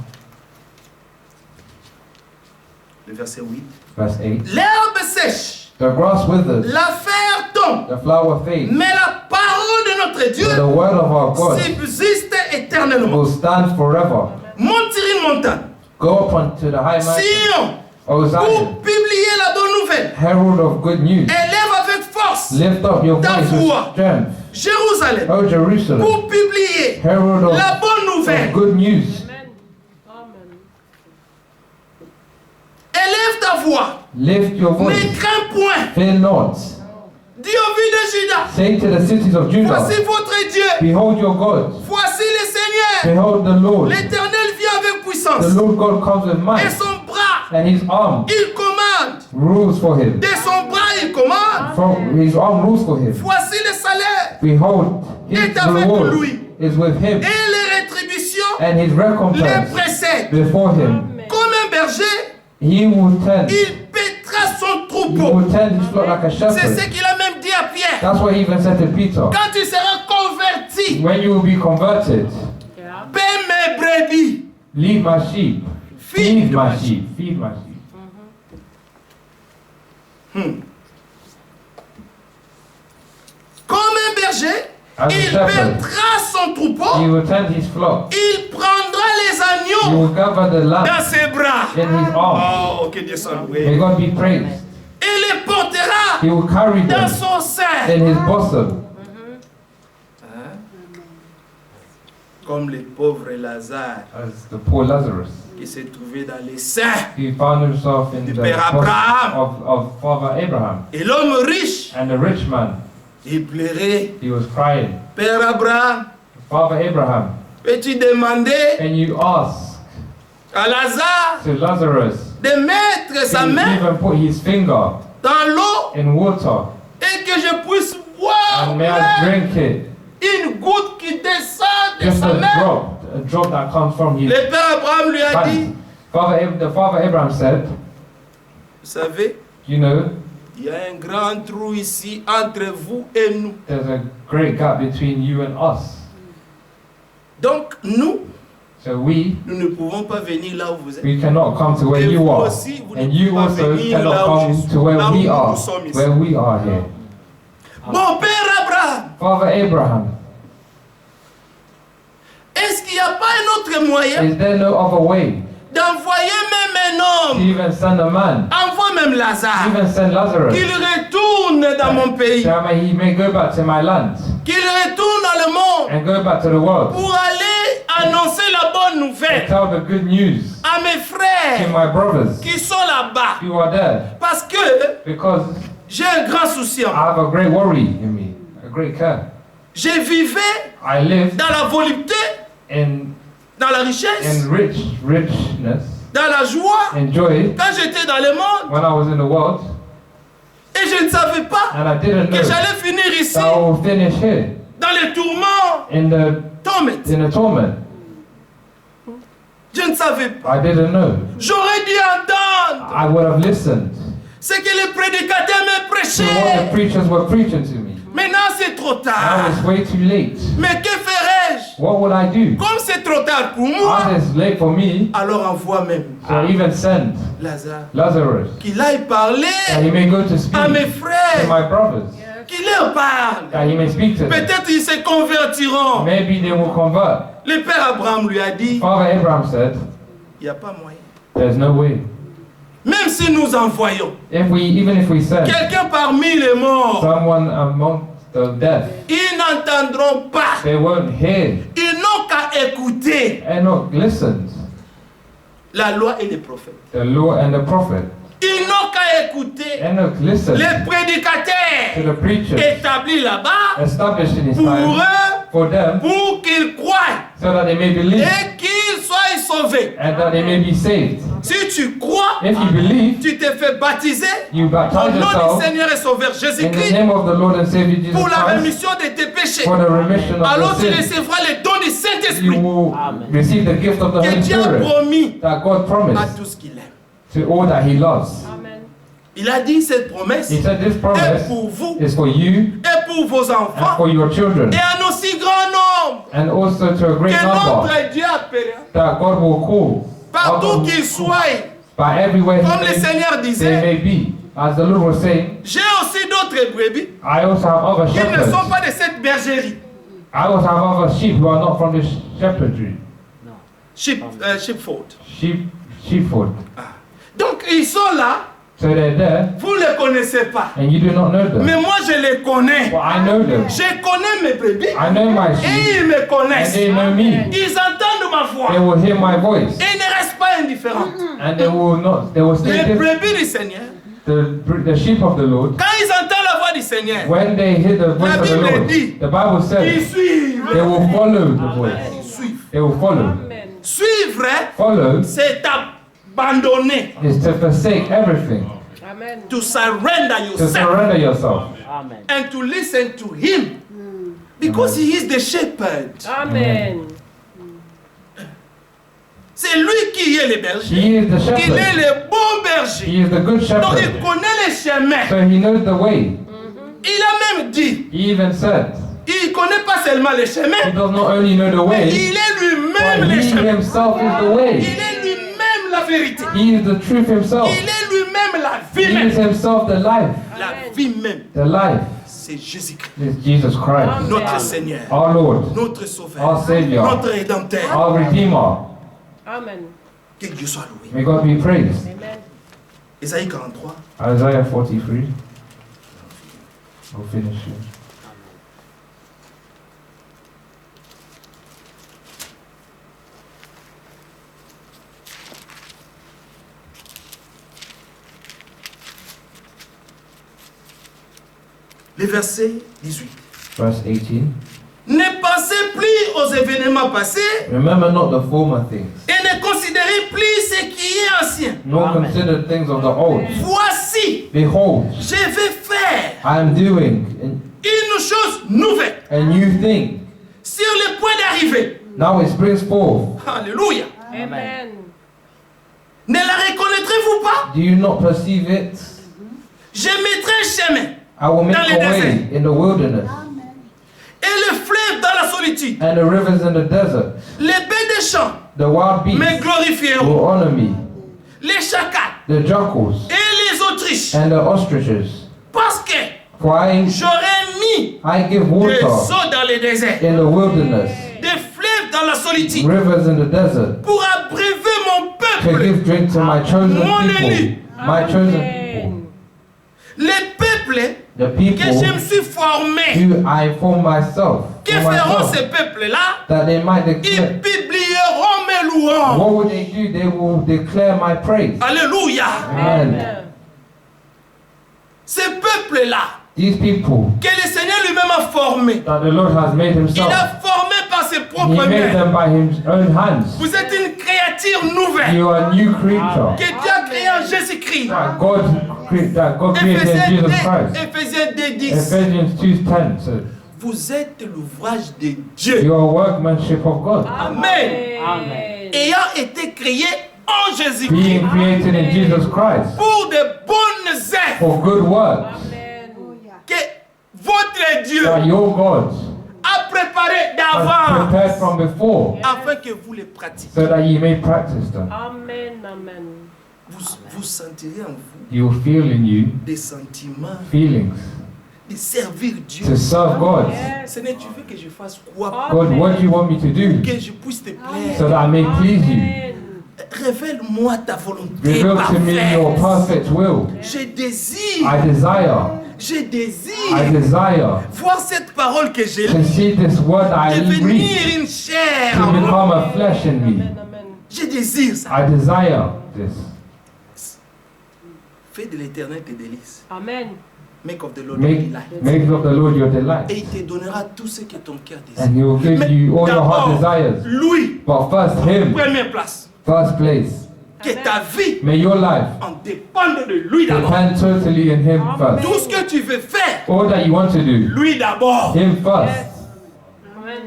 Le verset 8. verse 8. L'herbe sèche, The grass withers, la fer tombe, the flower fades, mais la parole de notre Dieu but the word of our God subsiste éternellement. will stand forever. Monte sur une montagne, Go up unto the high mountain, Sion, O pour Zion, publier la bonne nouvelle. herald of good news. Élève avec force Lift up your Ta voice with voix. strength, Jérusalem, O Jerusalem, pour publier herald of la bonne nouvelle. good news. Amen. Amen. Élève ta voix, Lift your ne voice, crains point. fear not. Dis aux villes de Juda, Say to the cities of Judah, voici votre Dieu, behold your God, voici le Seigneur. behold the Lord. L'Éternel vient avec The puissance. Lord God comes with Et might, son bras, and his arm il commande. rules for him. De son bras, il commande. From his arm rules for him. Voici le salaire Behold, his est avec reward lui. is with him, Et les rétributions and his les recompense précèdent. before him. Amen. Comme un berger, He will tend. il pétera son He troupeau. will tend his flock like a C'est shepherd. ce qu'il a même dit à Pierre. That's what he even said to Peter. Quand tu seras converti, When you will be converted, Yeah. paie mes brebis. lead my sheep. Feed my sheep. Feed my sheep. Comme un berger, As a il shepherd, pètera son he troupeau. will tend his flock. Il prendra les He agneaux will gather the lamb dans ses bras. in his arms. Oh, que Dieu soit May loué. God be praised. Et les portera He will carry dans them son sein. in his bosom. Comme le pauvre Lazare As the poor Lazarus, qui s'est trouvé dans les seins. he found himself in Du the Père bosom Abraham. of Father Abraham. Et l'homme riche, And the rich man, il pleurait. he was crying. Père Abraham, Father Abraham, peux-tu demander and you ask à Lazare to Lazarus de mettre sa to main even put his finger dans l'eau in water, et que je puisse boire and may I drink it? une goutte qui descend de Just sa main? a drop that comes from his Le Père Abraham lui a dit, hand. The Father Abraham said, vous savez, you know, il y a un grand trou ici entre vous et nous. there's a great gap between you and us. Donc nous, So we nous ne pouvons pas venir là où vous êtes. we cannot come to where Et you vous are, aussi, vous ne and you pouvez pas also venir cannot là où je come suis, to where là où we nous are, sommes ici. where we are here. Mon Père Abraham, Father Abraham, est-ce qu'il n'y a pas un autre moyen is there no other way d'envoyer même un to homme, even send a man, envoie même Lazare, even send Lazarus, qu'il retourne dans mon pays, so that he may go back to my land qu'il retourne dans le monde and go back to the world pour aller annoncer la bonne and nouvelle tell the good news à mes to frères my brothers qui sont là-bas. who are there, Parce que because j'ai un grand souci en I moi. have a great worry in me, a great care. Je vivais I live dans la volupté, in dans la richesse, richness, dans la joie, in joy quand j'étais dans le monde. when I was in the world, Et je ne savais pas and I didn't que know j'allais finir ici, that I will finish here dans les tourments, in the torment. Je ne savais pas. I didn't know. J'aurais dû entendre I would have listened ce que les prédicateurs me to what the preachers were preaching to me. Maintenant, c'est trop Now tard. it's way too late. Mais que ferais-je? What will I do? Comme c'est trop tard pour moi, As it's late for me, alors envoie même so I even send Lazarus qu'il aille parler that he may go to speak à mes to frères, my brothers, qu'il leur parle. that he may speak to them. Peut-être ils se convertiront. Maybe they will convert. Le père Abraham lui a dit, Father Abraham said, il n'y a pas moyen. there's no way. Même si nous envoyons Even if we send quelqu'un parmi les morts, someone among the deaf, ils n'entendront pas. they won't hear. Ils n'ont qu'à écouter Enoch listened, la loi et les prophètes. the law and the prophet. Ils n'ont qu'à écouter Enoch listened les to prédicateurs the preachers établis là-bas established in his pour time eux, for them, pour qu'ils croient so that they may believe et qu'ils soient sauvés. and that they may be saved. Si tu crois, If you believe, tu t'es fait baptiser you au baptize nom du yourself Seigneur et Sauveur in the Jésus-Christ name of the Lord and Savior Jesus pour la Christ rémission de tes péchés. for the remission Alors of tu the sins. recevras le don du You Saint-Esprit will Amen. receive the gift of the que Holy Dieu a Spirit promis that God à promised tout ce qu'il aime. to all that He loves. Amen. Il a dit cette promesse He said this est promise pour vous is for you et pour vos and enfants for your children et un aussi grand nombre and also to a great que number notre Dieu appellera. that God will call Partout others qu'ils soient, by everywhere comme le He may, Seigneur they disait, may be. As the Lord was saying, j'ai aussi d'autres brebis I also have other qui ne sont shepherds. pas de cette bergerie. I also have other sheep who are not from this shepherdry. Sheepfold. Sheepfold. Donc ils sont là, So they're there vous ne les connaissez pas. and you do not know them. Mais moi je les connais. But I know them. Je connais mes brebis I know my et sheep ils me and connaissent. they know me. Ils entendent ma voix They will hear my voice et ils ne restent pas indifférents. and they will stay Les different. brebis du Seigneur, The sheep of the Lord, quand ils entendent la voix du Seigneur, when they hear the voice La of the Bible Lord, dit, the Bible ils says suivent. they will follow the voice. Ils suivent. They will follow. Amen. Suivre, Follow c'est abandonner. is to forsake everything, Amen. To surrender to yourself surrender yourself, Amen. and to listen to Him. Because He is the shepherd. Amen. C'est lui qui est le berger. He is the Il est shepherd. le bon berger. He is the good Donc shepherd. il connaît les chemins. So he knows the way. Il a même dit, He even said, il ne connaît pas seulement les he chemins, does not only know the mais way, il est lui-même but les he chemins. himself is the Il way. est lui-même la vérité. He is the truth himself. Il est lui-même la vie He is même. himself the life. La vie même, The life c'est Jésus-Christ, is Jesus Christ, Amen. notre Seigneur, our Lord, notre our Sauveur, Savior, notre Rédempteur. our Redeemer. Amen. Que Dieu soit loué. May God be praised. Amen. Ésaïe 43, Isaiah 43. We'll finish here. le verset 18. Verse 18. Ne pensez plus aux événements passés Remember not the former things, et ne considérez plus ce qui est ancien. nor Amen. consider things of the old. Voici, Behold, je vais faire I am doing une chose nouvelle a new thing. sur le point d'arriver. Now it springs forth. Alléluia. Amen. Ne la reconnaîtrez-vous pas? Do you not perceive it? Je mettrai un chemin I will make Dans a le way in the wilderness et le fleuve dans la solitude. and the rivers in the desert. Les bêtes des champs The wild me beasts glorifieront. will honor me, Les chacals the jackals et les autriches. and the ostriches. Parce que For j'aurai mis I give des water eaux dans les déserts, in the wilderness, des fleuves dans la solitude, rivers in the desert, pour abreuver mon to peuple. give drink to my chosen Mon people. élu. My chosen people. Amen. Les peuples The que je people me suis formé, who I form myself. que For feront myself. ces peuples-là? That they might Ils declare. publieront mes louanges. What would they do? They will declare my praise. Alléluia. Amen. Ces peuples-là, These people que le Seigneur lui-même a formés, that the Lord has made il himself, a formé par ses he propres made mains. them by his own hands. Vous êtes une créature nouvelle You are a new creature. que Dieu a créée en Jésus-Christ. That God created in Jesus Christ. Éphésiens 2:10. Ephesians 2:10 says, Vous êtes l'ouvrage de Dieu. you are workmanship of God, Amen. Amen. Ayant été créé en Jésus-Christ being created in Jesus Christ pour de bonnes œuvres for good works, Amen. votre Dieu that your God a préparé has d'avance prepared from before, afin que vous les pratiquiez. so that you may practice them. Amen. Amen. Vous sentirez en vous You will feel in you des sentiments feelings de servir Dieu. to serve God. Yes. Seigneur, tu veux que je fasse quoi God, what do you want me to do que je puisse te plaire? so that I may please you? Amen. Révèle-moi ta volonté Reveal to me your parfaite. perfect will. Je désire, I desire je désire voir cette parole que j'ai to lue see this word that I read devenir une chair to en moi. become a flesh in me. Amen. Amen. Je désire ça. I desire this. Fais de l'éternel tes délices. Amen. Make of the Lord your delight. Make of the Lord your Et delight, il te donnera tout ce que ton cœur désire. and He will give Mais you all your heart d'abord, desires. lui, But first, Him, première place. first place. Que ta vie May your life en dépende de lui d'abord. depend totally on Him Amen. Tout first. ce que tu veux faire, All that you want to do, lui d'abord. Him first. Yes. Amen.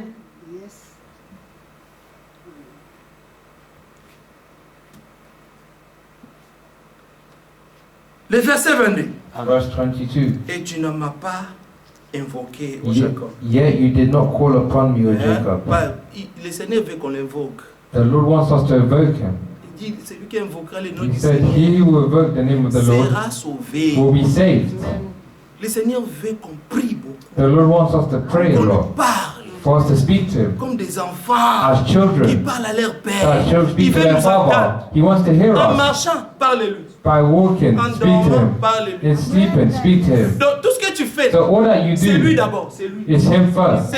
Le verset 22. Verse 22. Et tu ne m'as pas invoqué, au Ye- Jacob. Yet you did not call upon me, O Hein? Jacob. Le Seigneur veut qu'on l'invoque. The Lord wants us to invoke Him. Il dit, celui qui invoquera le nom He du said, Seigneur He who invoke the name of the Lord sera sauvé. will be saved. Le Seigneur veut qu'on prie beaucoup, The Lord wants us to pray a qu'on lui lot, parle for us to speak to Him comme des enfants as qui children, parlent à leur as père. children Il speak to veut their nous entendre. Father. He wants to hear En us marchant, parle-lui. by walking, En speak to dormant, Him. parle-lui. In sleeping, speak to Him. Donc tout ce que tu fais, So all that you c'est lui do d'abord. C'est lui. is Him first.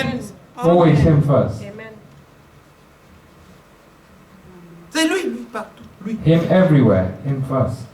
Always Him first. Amen. C'est lui, lui partout. Lui. Him everywhere. Him first.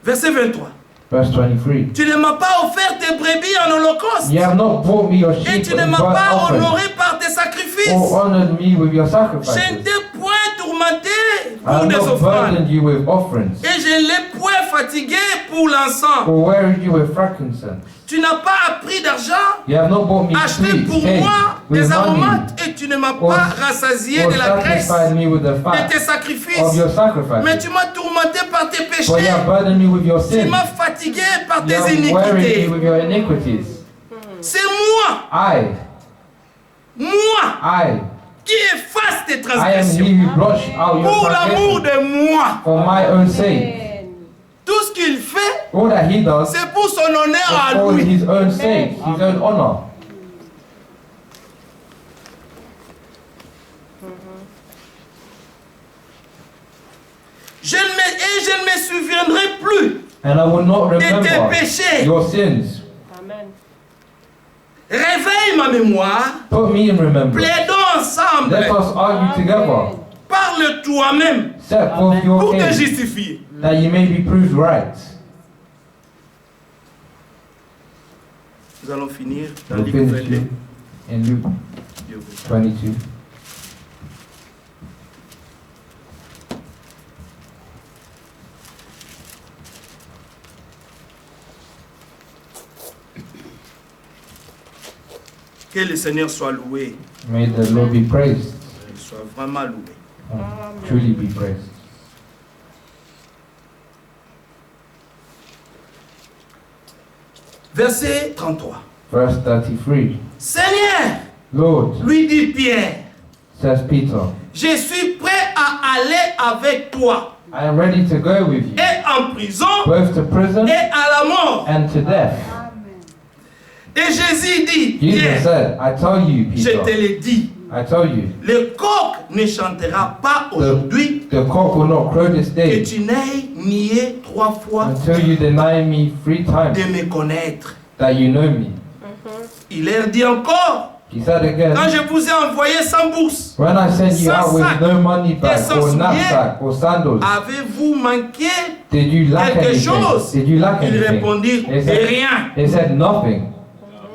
Verset 23. Verse 23. Tu ne m'as pas offert tes brebis en holocauste. You have not brought me your Et sheep tu ne and m'as burnt pas offering, honoré par tes sacrifices. or honored me with your Je sacrifices. ne t'ai point tourmenté I pour have des not offrandes. burdened you with offerings, Et je ne l'ai point fatigué pour l'encens. or wearied you with frankincense. Tu n'as pas appris d'argent, You have not bought me acheté sweet pour cake moi with des money, aromates. Et tu ne m'as or- pas rassasié or de la graisse satisfied me with the de fat tes of sacrifices. your Mais sacrifices. tu m'as tourmenté par tes But you péchés. have burdened me with your Tu sins. m'as fatigué par You tes have wearied me iniquités. with your iniquities. C'est moi, I qui efface tes am transgressions he who blotched out your pour l'amour transgressions de moi. for my own sake. Amen. Tout ce qu'il fait, All that he does c'est pour son honneur is à for lui. his own sake, his own honor. Je ne me souviendrai plus And I will not de tes remember péchés. your sins. Amen. Réveille ma mémoire. Put me in remembrance. Plaidons ensemble. Let us argue together. Parle toi-même Set forth your pour te case, justifier. that you may be proved right. Nous allons finir dans We'll Luc finish 22. you in Luke 22. Que le Seigneur soit loué. May the Lord be praised, Qu'il soit vraiment loué. truly be praised. Verset 33. Verse 33. Seigneur, Lord, lui dit Pierre, says Peter, je suis prêt à aller avec toi, I am ready to go with you, et en prison, both to prison et à la mort. and to death. Et Jésus dit, Jesus Pierre, said, I tell you, je te Peter, l'ai dit, I tell you, le coq ne chantera pas aujourd'hui the cock will not crow this que day tu n'aies nié 3 fois until you deny me 3 times de me connaître. that you know me. Il leur dit encore, He said quand again, je vous ai envoyé sans bourse, when I sent you out with no money bag sans or souliers, knapsack or sandals, avez-vous manqué did you lack quelque anything? chose? Did you lack Ils anything? répondirent, They de said, rien. they said nothing.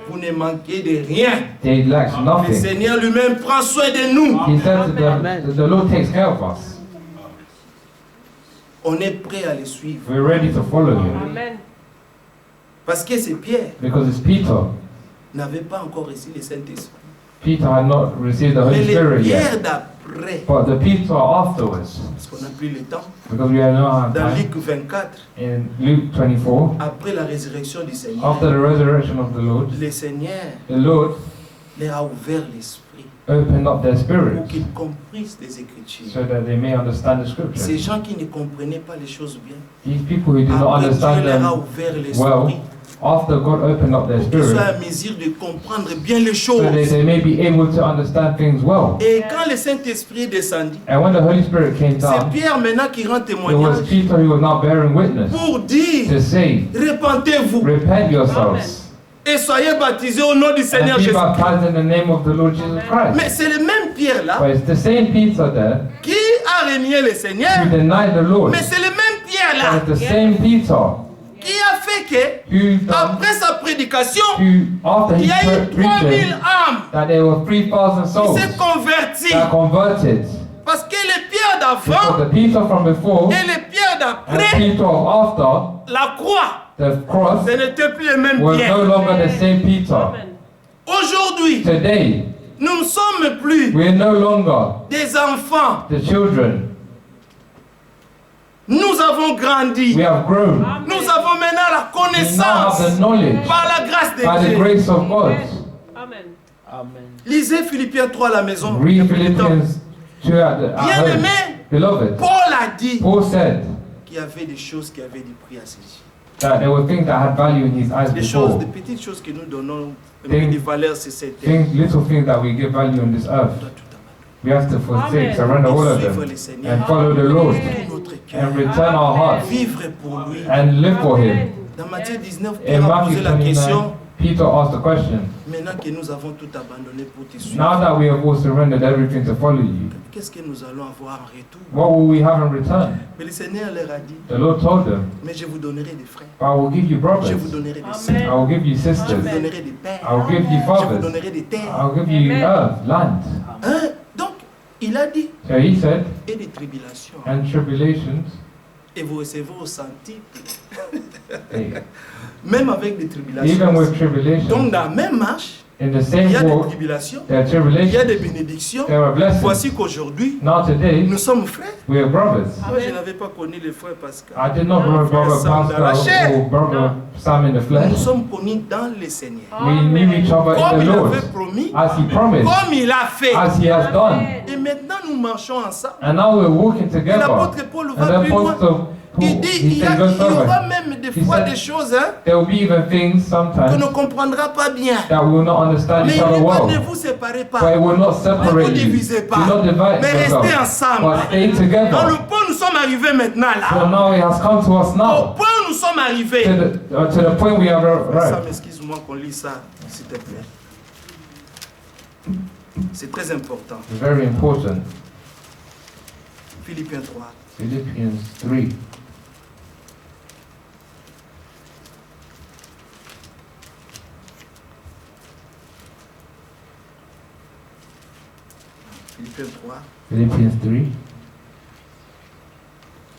Vous ne manquez de rien. They lacked Le nothing. Seigneur lui-même prend soin de nous. He said to them, the Lord takes care of us. On est prêt à le suivre. We're ready to follow him. Amen. Parce que c'est Pierre Because it's Peter n'avait pas encore reçu le Saint-Esprit. Peter had not received the Mais Holy les Spirit pierres yet. d'après, But the Peter afterwards, parce qu'on n'a plus le temps, because we have no dans time, Luc 24, in Luke 24, après la résurrection du Seigneur, after the resurrection of the Lord, le Seigneur the Lord leur a ouvert l'esprit opened up their pour spirits qu'ils comprissent les Écritures. so that they may understand the Ces scripture. gens qui ne comprenaient pas les choses bien, These people who did not après understand Dieu leur a them ouvert well, l'esprit after God opened up their pour qu'ils soient spirit, à mesure de comprendre bien les so that choses. they may be able to understand things well. Et quand le Saint-Esprit est descendu, And when the Holy Spirit came c'est down, Pierre maintenant qui rend it was témoignage Peter who was now bearing witness pour dire, to say, repentez-vous repent yourselves et soyez baptisés au nom du Seigneur and be Jésus. baptized in the name of the Lord Jesus Christ. Mais c'est le même Pierre là But it's the same Peter there qui a renié le who Seigneur, denied the Lord. mais c'est le même Pierre And là it's the same Peter qui a fait que, who done, après sa prédication, who after il he y a eu 3000 preached âmes that there were 3,000 qui souls s'est convertis. that converted. Parce que les pierres Because d'avant the Peter from before et les pierres and d'après, Peter after la croix, the cross ce n'était plus les mêmes were no pierres. longer the same Peter. Amen. Aujourd'hui, Today, nous ne sommes plus we're no longer des enfants. the children. Nous avons grandi. We have grown. Amen. Nous avons maintenant la We now have connaissance the knowledge par la grâce by de the Dieu. grace of God. Amen. Amen. Lisez Philippiens 3 à la maison. Read Philippians 2 at home. Bien-aimé, Beloved, Paul a dit Paul said qu'il y avait des choses qui avaient du prix à ses yeux. that there were things that had value in his eyes Des choses, before. des petites choses que nous donnons Things- des valeurs sur cette terre. Little things that we give value on this On earth. doit tout abandonner. We have to forsake, Amen. surrender all of Suivre them, le Seigneur. and follow the Lord, Tout notre cœur. and return our hearts, Vivre pour lui. and live for Him. Dans Matthieu 19, In Pierre a Matthew posé la question. 29, Peter asked the question, Maintenant que nous avons tout abandonné pour te suivre, now that we have all surrendered everything to follow you, qu'est-ce que nous allons avoir en retour? what will we have in return? Mais le Seigneur leur a dit, The Lord told them, mais je vous donnerai des frères, I will give you je vous brothers, donnerai des Amen. sœurs, I will give you je vous sisters, donnerai des pères, I will give you je vous fathers, donnerai des terres. I will give you Amen. earth, land. Hein? Donc, il a dit, So he said, et des tribulations, and tribulations, et vous recevez au centuple, eh, même avec des even tribulations. with Donc, tribulations, dans la même marche, in the il same y a des walk, tribulations, there are il y a tribulations, des bénédictions. there are blessings. Voici qu'aujourd'hui, Now today, nous sommes frères. we are brothers. Moi, je n'avais pas connu le frère Pascal. I did not know brother Sam dans la Pascal chair. or brother Sam in the Nous flesh. sommes connus dans le Seigneur. We knew each other Comme in the il Lord, avait promis, as he promised, comme il a fait. as he has done. Et maintenant, nous marchons ensemble. And now we're walking Et together. l'apôtre Paul And va the plus loin. apostle Il Paul, dit, he il y said, go aura further. même des He fois said- des choses hein, There will be even things que sometimes ne comprendra pas bien. that we will not understand Mais each il other dit pas, ne well. vous séparez pas. But it will not Ne separate vous you. divisez Do pas. not divide Mais restez yourself. ensemble. But stay Dans together. le point où nous sommes arrivés maintenant So là, now it has come to us au now. point où nous sommes arrivés. To the point we have Sam, arrived. excuse-moi qu'on lit ça, s'il te plaît. C'est très important. It's very important. Philippiens 3. Philippians 3. Philippiens 3. Philippians 3.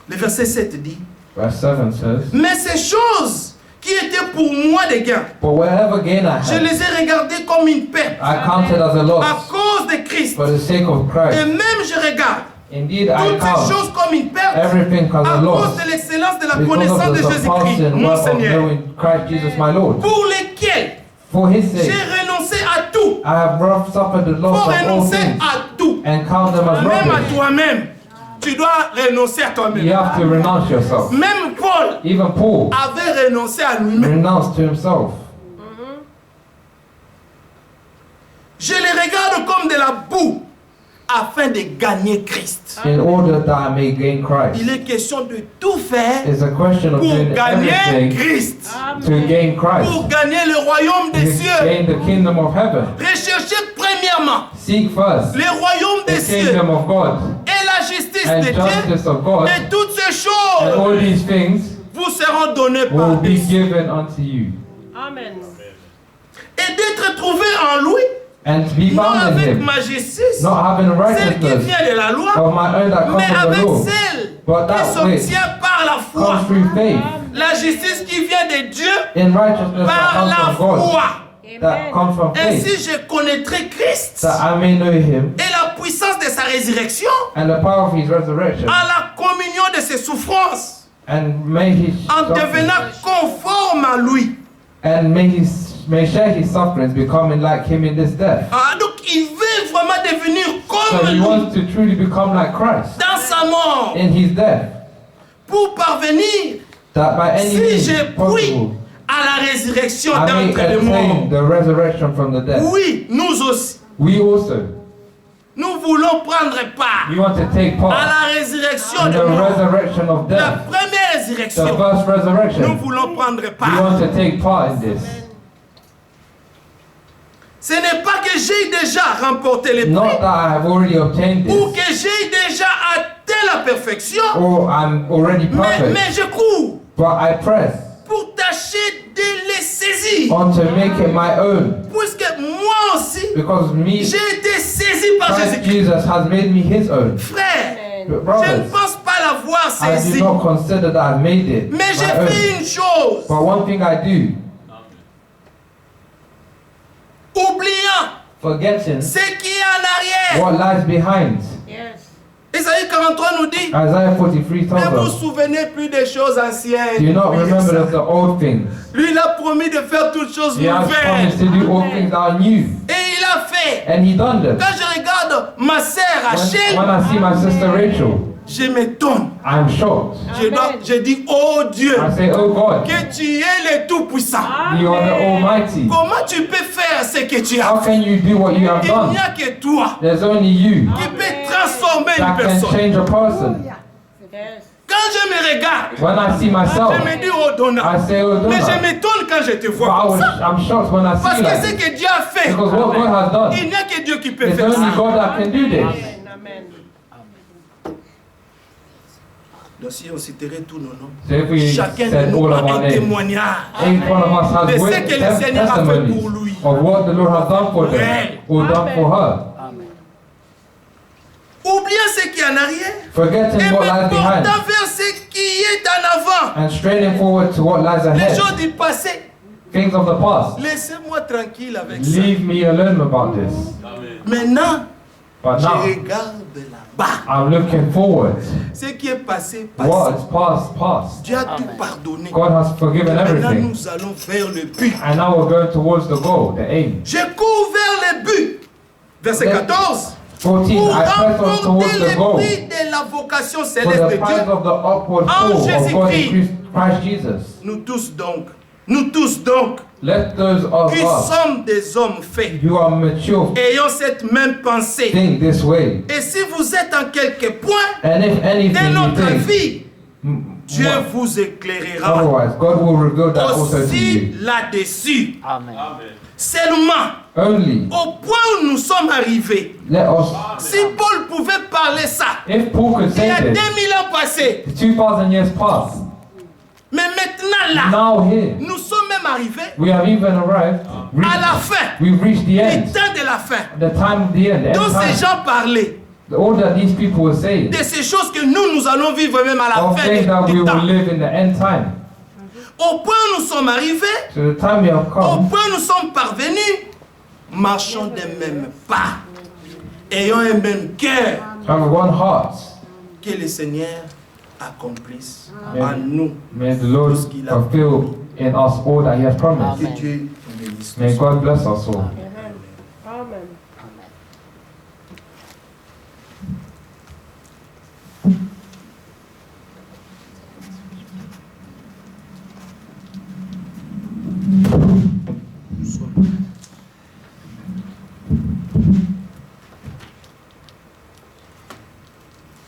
Le verset 7 dit, Verse 7 says, mais ces choses qui étaient pour moi des gains, but whatever gain I je had, les ai regardées comme une perte I counted as a à loss cause de Christ. for the sake of Et Christ. même je regarde Indeed, I toutes ces count choses comme une perte everything as à a cause loss de l'excellence de la because connaissance of de the Jésus-Christ, surpassing mon worth of Seigneur, knowing Christ Jesus my Lord. pour lesquels For his j'ai sake, renoncé à tout. I have suffered the Faut loss of all renoncer things à tout. and count them as Même à rubbish. toi-même. Tu dois renoncer à You toi-même. have to renounce yourself. Même Paul Even Paul avait renoncé à lui-même. renounced to himself. Je les regarde comme de la boue afin de gagner Christ. In order that I may gain Il Christ. est question de tout faire It's a question of pour doing gagner everything Christ. to gain Christ. Pour gagner le royaume des To cieux. gain the kingdom of heaven. Recherchez premièrement Seek first le royaume des the cieux kingdom of God et la justice and de Dieu. justice of God, Et toutes ces and choses all these things vous seront données will par be Dieu. given unto you. Amen. Et d'être trouvé en lui, And to be non found in avec him, ma justice, not having celle qui righteousness vient de la loi, of my own that mais comes from the avec law, celle but qui that which s'obtient par la foi. comes through faith, La justice qui vient de Dieu in righteousness that par comes la from God, foi. that come from Ainsi, faith, je connaîtrai Christ that I may know him et la puissance de sa résurrection, and the power of his resurrection, à la communion de ses souffrances, and may he en devenant conforme à lui. may share his sufferings, becoming like him in this death. Ah, donc, il veut vraiment devenir So comme he lui wants to truly become like Christ dans sa mort in his death, pour parvenir, that by any si means j'ai pris possible, à la résurrection I may d'entre les morts. attain the resurrection from the dead. Oui, nous aussi. We also, Nous voulons prendre part we want to take à part la résurrection in des the morts. resurrection of La death, première the résurrection. first Nous resurrection. voulons prendre We part. want to take part in this. Ce n'est pas que j'ai déjà remporté les Not prix that I have already obtained ou this, que j'ai déjà atteint la perfection, or I'm already perfect, mais je cours but I press pour tâcher de les saisir. on to make it my own, Puisque moi aussi, because me, j'ai été saisi par Christ Jésus-Christ. Jesus has made me his own. Frère, Amen. je ne Brothers, pense pas l'avoir I do saisi. not consider that I've made it Mais j'ai my fait own. une chose, But one thing I do, oubliant forgetting ce qui est en arrière. what lies behind. Yes. Isaïe 43 nous dit, Isaiah 43 ne tells vous us, souvenez plus des choses anciennes. do you not Oubliez remember ça. of the old things? Lui, il a promis de faire toutes choses He has promised nouvelles. to do all things that are new, Et il a fait. and he done them. Quand je regarde ma sœur When Rachel, I see my sister Rachel, je m'étonne. I'm shocked. Je dis, oh Dieu, I say, oh God, que tu es le Tout-Puissant. you are the Almighty. Comment tu peux faire ce que tu How as fait? can you do what you have Il done? n'y a que toi There's only you qui peux transformer une that can personne. change a person. Yes. Quand je me regarde, When I see je myself, me dis, oh Donna. I say, oh Mais je Donna. m'étonne quand je te But vois comme ça. I'm shocked when I Parce see que like ce this. que Dieu a fait, Because what God has done, il n'y a que Dieu qui peut it's faire only ça. God that can do this. Amen. Amen. Donc si on citerait tous nos noms, So if we chacun de said nous all a of our un names, témoignage. each one of us De has ce que le Seigneur a fait testimonies pour lui. of what the Lord has done for them Ouais. or done for her. Oubliant ce qui est en arrière Forgetting et me what lies behind portant vers ce qui est en avant. and straining forward to what lies Les ahead. choses du passé, Things of the past. laissez-moi tranquille avec ça. Leave me alone about this. Maintenant, But je now, regarde là-bas. I'm looking forward. Ce qui est passé, What passé. is past, past. Dieu a tout pardonné. God has forgiven Maintenant, everything. nous allons vers le but. And now we're going towards the goal, the aim. Je cours vers le but. Verset 14. 14, Pour I press on towards remporter the goal. le prix de la vocation For céleste the de prize Dieu. of the upward En call of God in Jésus-Christ. Christ Jesus. Nous tous donc, Let those of qui us sommes des hommes faits, who are mature ayons cette même pensée. think this way. Et si vous êtes en quelque point And if de anything you notre think, vie, Dieu what- vous éclairera otherwise, God will reveal that also to aussi you. là-dessus. Amen. Seulement, Only au point où nous sommes arrivés, let us, si Paul pouvait parler ça, if Paul could il y a say 2000 this, ans passés, 2000 years past, mais maintenant là, now here, nous sommes même arrivés we have even arrived, à la fin, we've reached the le end, temps de la fin, the time of the end, the dont end ces time. gens parlaient, All that these people were saying, de ces choses que nous allons vivre même à la of fin things that we du will temps. live in the end time. Au point où nous sommes arrivés, So the time we have au come, point où nous sommes parvenus, marchons des mêmes pas, ayons un même cœur, have one heart. que le Seigneur accomplisse Amen. en nous. May the Lord fulfill in us all that He has promised. Que Amen. Dieu nous bénisse. May God bless us all. Amen. Amen.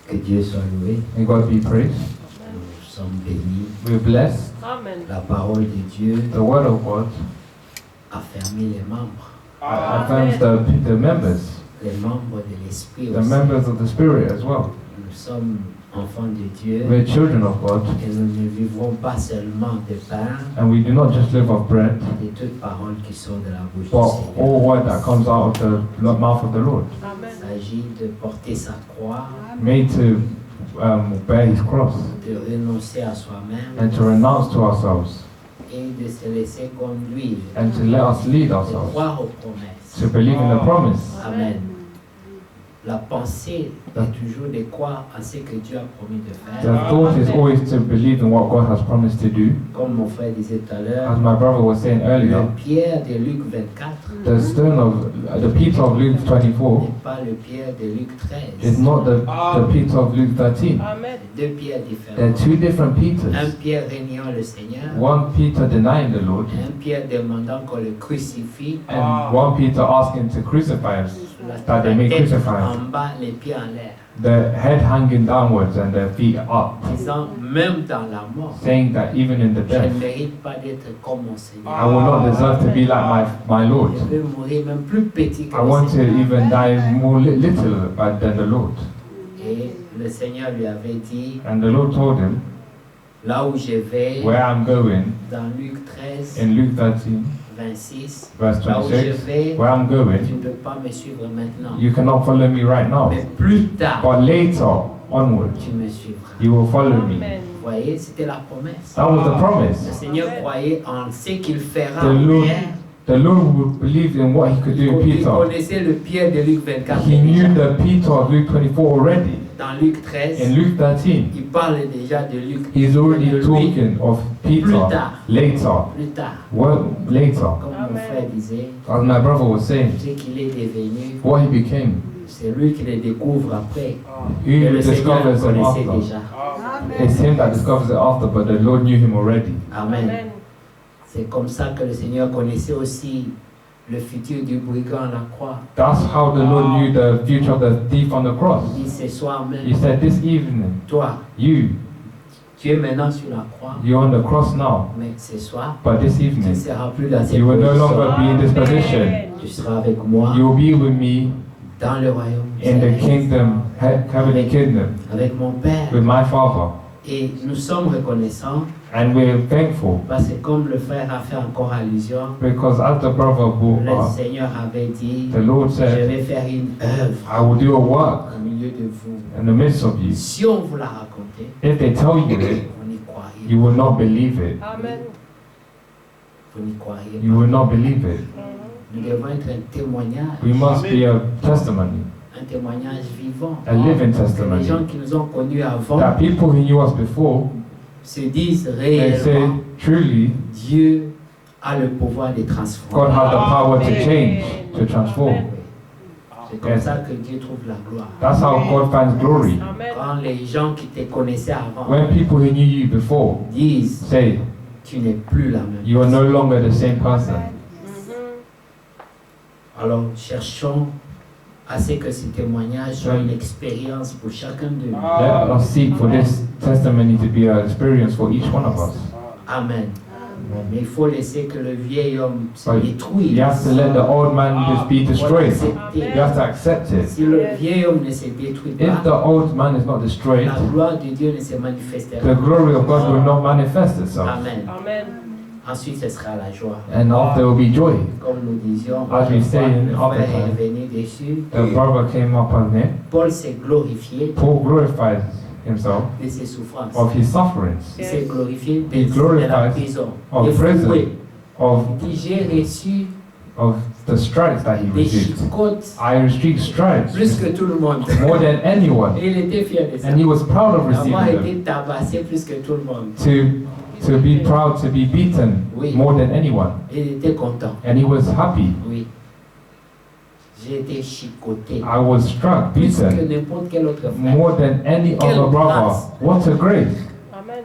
Que Dieu soit loué. May God be praised. Nous sommes bénis. We're blessed. Amen. La parole de Dieu The Word of God a fermé les membres. affirms the members, Les membres de l'Esprit the aussi. members of the Spirit as well. Nous sommes enfants de Dieu. We're children of God, Et nous ne vivrons pas seulement de pain, and we do not just live off bread, de toutes paroles qui sont de la bouche du but Seigneur. all word that comes out of the mouth of the Lord, Amen. Il s'agit de porter sa croix, made to bear His cross de renoncer à soi-même and to renounce to ourselves et de se laisser conduire, and to let us lead de ourselves, croire aux promesses. to believe in the promise. Amen. La pensée est toujours de croire à ce que Dieu a promis de The faire. thought is always to believe in what God has promised to do. Comme mon frère disait tout à l'heure, As my brother was saying earlier, le pierre de Luc 24 the stone of the Peter of Luke 24 n'est pas le pierre de Luc is 13. not the Peter of Luke 13. Amen. Deux pierres They're différentes. two different Un Peters. Pierre régnant le Seigneur, One Peter denying the Lord, et un Pierre demandant qu'on le crucifie, and one Peter asking to crucify us, that they may tête crucify en him. bas, les pieds en l'air, The head hanging downwards and the feet up, disant même dans la mort, saying that even in the je ne death, mérite pas d'être comme mon Seigneur. I will not deserve to be like my Lord. Je veux mourir même plus petit que I le want to Seigneur. even die more little than the Lord. Et le Seigneur lui avait dit, And the Lord told him, là où je vais, where I'm going, dans Luc 13, in Luke 13, 26, verse là où je 26, vais, where I'm tu going, ne peux pas me suivre maintenant. you cannot follow me right now. Mais plus tard, But later, onward, tu me suivras. you will follow me. Amen. Vous voyez, c'était la promesse. That was the Le promise. Seigneur croyait en ce qu'il fera The en Lord, Pierre. the Lord would believe in what he could do in Il Peter. connaissait le Pierre de Luc 24 He déjà. knew the Peter of Luke 24 already. Dans Luc 13, In Luke 13, il parle déjà de Luc. he's already de lui. talking of Plus Peter tard, later. plus tard, Well, later, comme mon Amen. frère disait, as my brother was saying, ce qu'il est devenu, what he became, c'est lui qui le découvre après. he Mais le Seigneur le discovers him connaissait after. déjà. It's him that discovers it after, but the Lord knew him already. Amen. Amen. C'est comme ça que le Seigneur connaissait aussi le futur du brigand à la croix. That's how the Lord knew the future of the thief on the cross. Il dit ce soir He même, said, this evening, toi, you, tu es maintenant sur la croix, you're on the cross now, mais ce soir, but this tu ne evening, seras plus dans cette you will no position. longer be in this position. Tu seras avec moi You will be with me dans le royaume in the céleste, kingdom, heavenly kingdom, avec mon Père. with my Father. Et nous sommes reconnaissants And we're thankful parce que comme le frère a fait encore allusion, because as the brother brought le up, Seigneur avait dit, the Lord je said, vais faire une œuvre I will do a work au milieu de vous. in the midst of you. Si on vous l'a raconté, If they tell you it, vous n'y croiriez you will not believe it. Amen. Vous n'y croiriez You will pas. not believe it. Nous devons être un témoignage, We must be a testimony, un témoignage vivant. a living Que les testimony. gens qui nous ont connus avant That people who knew us before, se disent they say, réellement, truly, Dieu a le pouvoir de God transformer. has the power to change, to transform. C'est comme ça que Dieu trouve la gloire. That's how God finds glory. Amen. Quand les gens qui te connaissaient avant When people who knew you before disent, say, tu n'es plus la même. you are no longer the same person. Alors cherchons à ce que ce témoignage soit une expérience pour chacun de nous. Let us seek for this testimony to be an experience for each one of us. Amen. Mais il faut laisser que le vieil homme se But détruise. you have to let the old man just be Faut destroyed. l'accepter. You have to accept it. Si le vieil homme ne se détruit If the pas, old man is not destroyed, la gloire de Dieu ne se manifestera the pas. glory of God will not manifest itself. Amen. Amen. Ensuite, ce sera la joie. And after there will be joy. Comme nous disions, As we say in le other frère est time, revenu dessus. the brother came up on it. Paul s'est glorifié Paul glorified himself de ses souffrances. of his sufferings, Il s'est glorifié He de la glorified prison. of Des prison, fouets. of Il dit, j'ai reçu the stripes that he des received. chicotes I received stripes plus que tout le monde. more than anyone, Et il était fier de ça. and he was proud of Avoir receiving them. été tabassé plus que tout le monde. To be proud to be beaten Oui. more than anyone, Il était content. and he was happy. Oui. J'ai été chicoté. I was struck, Plus que beaten n'importe quel autre frère. more than any Quelle other brother. grâce. What a grace! Amen.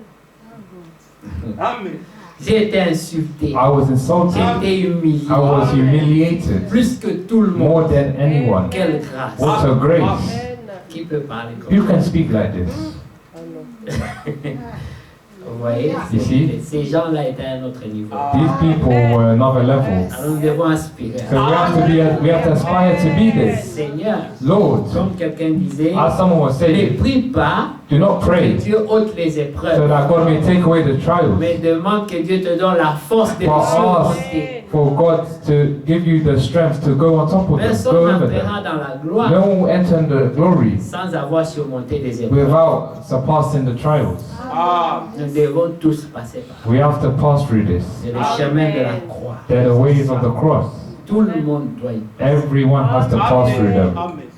J'ai été insulté. I was insulted. J'ai été humilié. I was humiliated Plus que tout le monde. more than anyone. Quelle grâce. What a grace! Amen. Qui peut parler comme You ça? can speak like this. Vous voyez, You see? ces gens-là étaient à un autre niveau. These people were another level. Alors nous devons aspirer. So we have to aspire to be this. Seigneur, Lord, comme quelqu'un disait, as someone was ne saying, prie pas do not que pray Dieu ôte les so épreuves, that God may take away the trials. mais demande que Dieu te donne la force de les For us, surmonter. for God to give you the strength to go on top of them, Personne go over them. n'entrera dans la gloire No one will enter in the glory sans avoir surmonté des épreuves. without surpassing the trials. Nous devons tous passer par We have to pass through this. c'est le chemin de la croix. They're the ways of the cross. Tout le monde doit y passer. Everyone has to pass through them. Amen.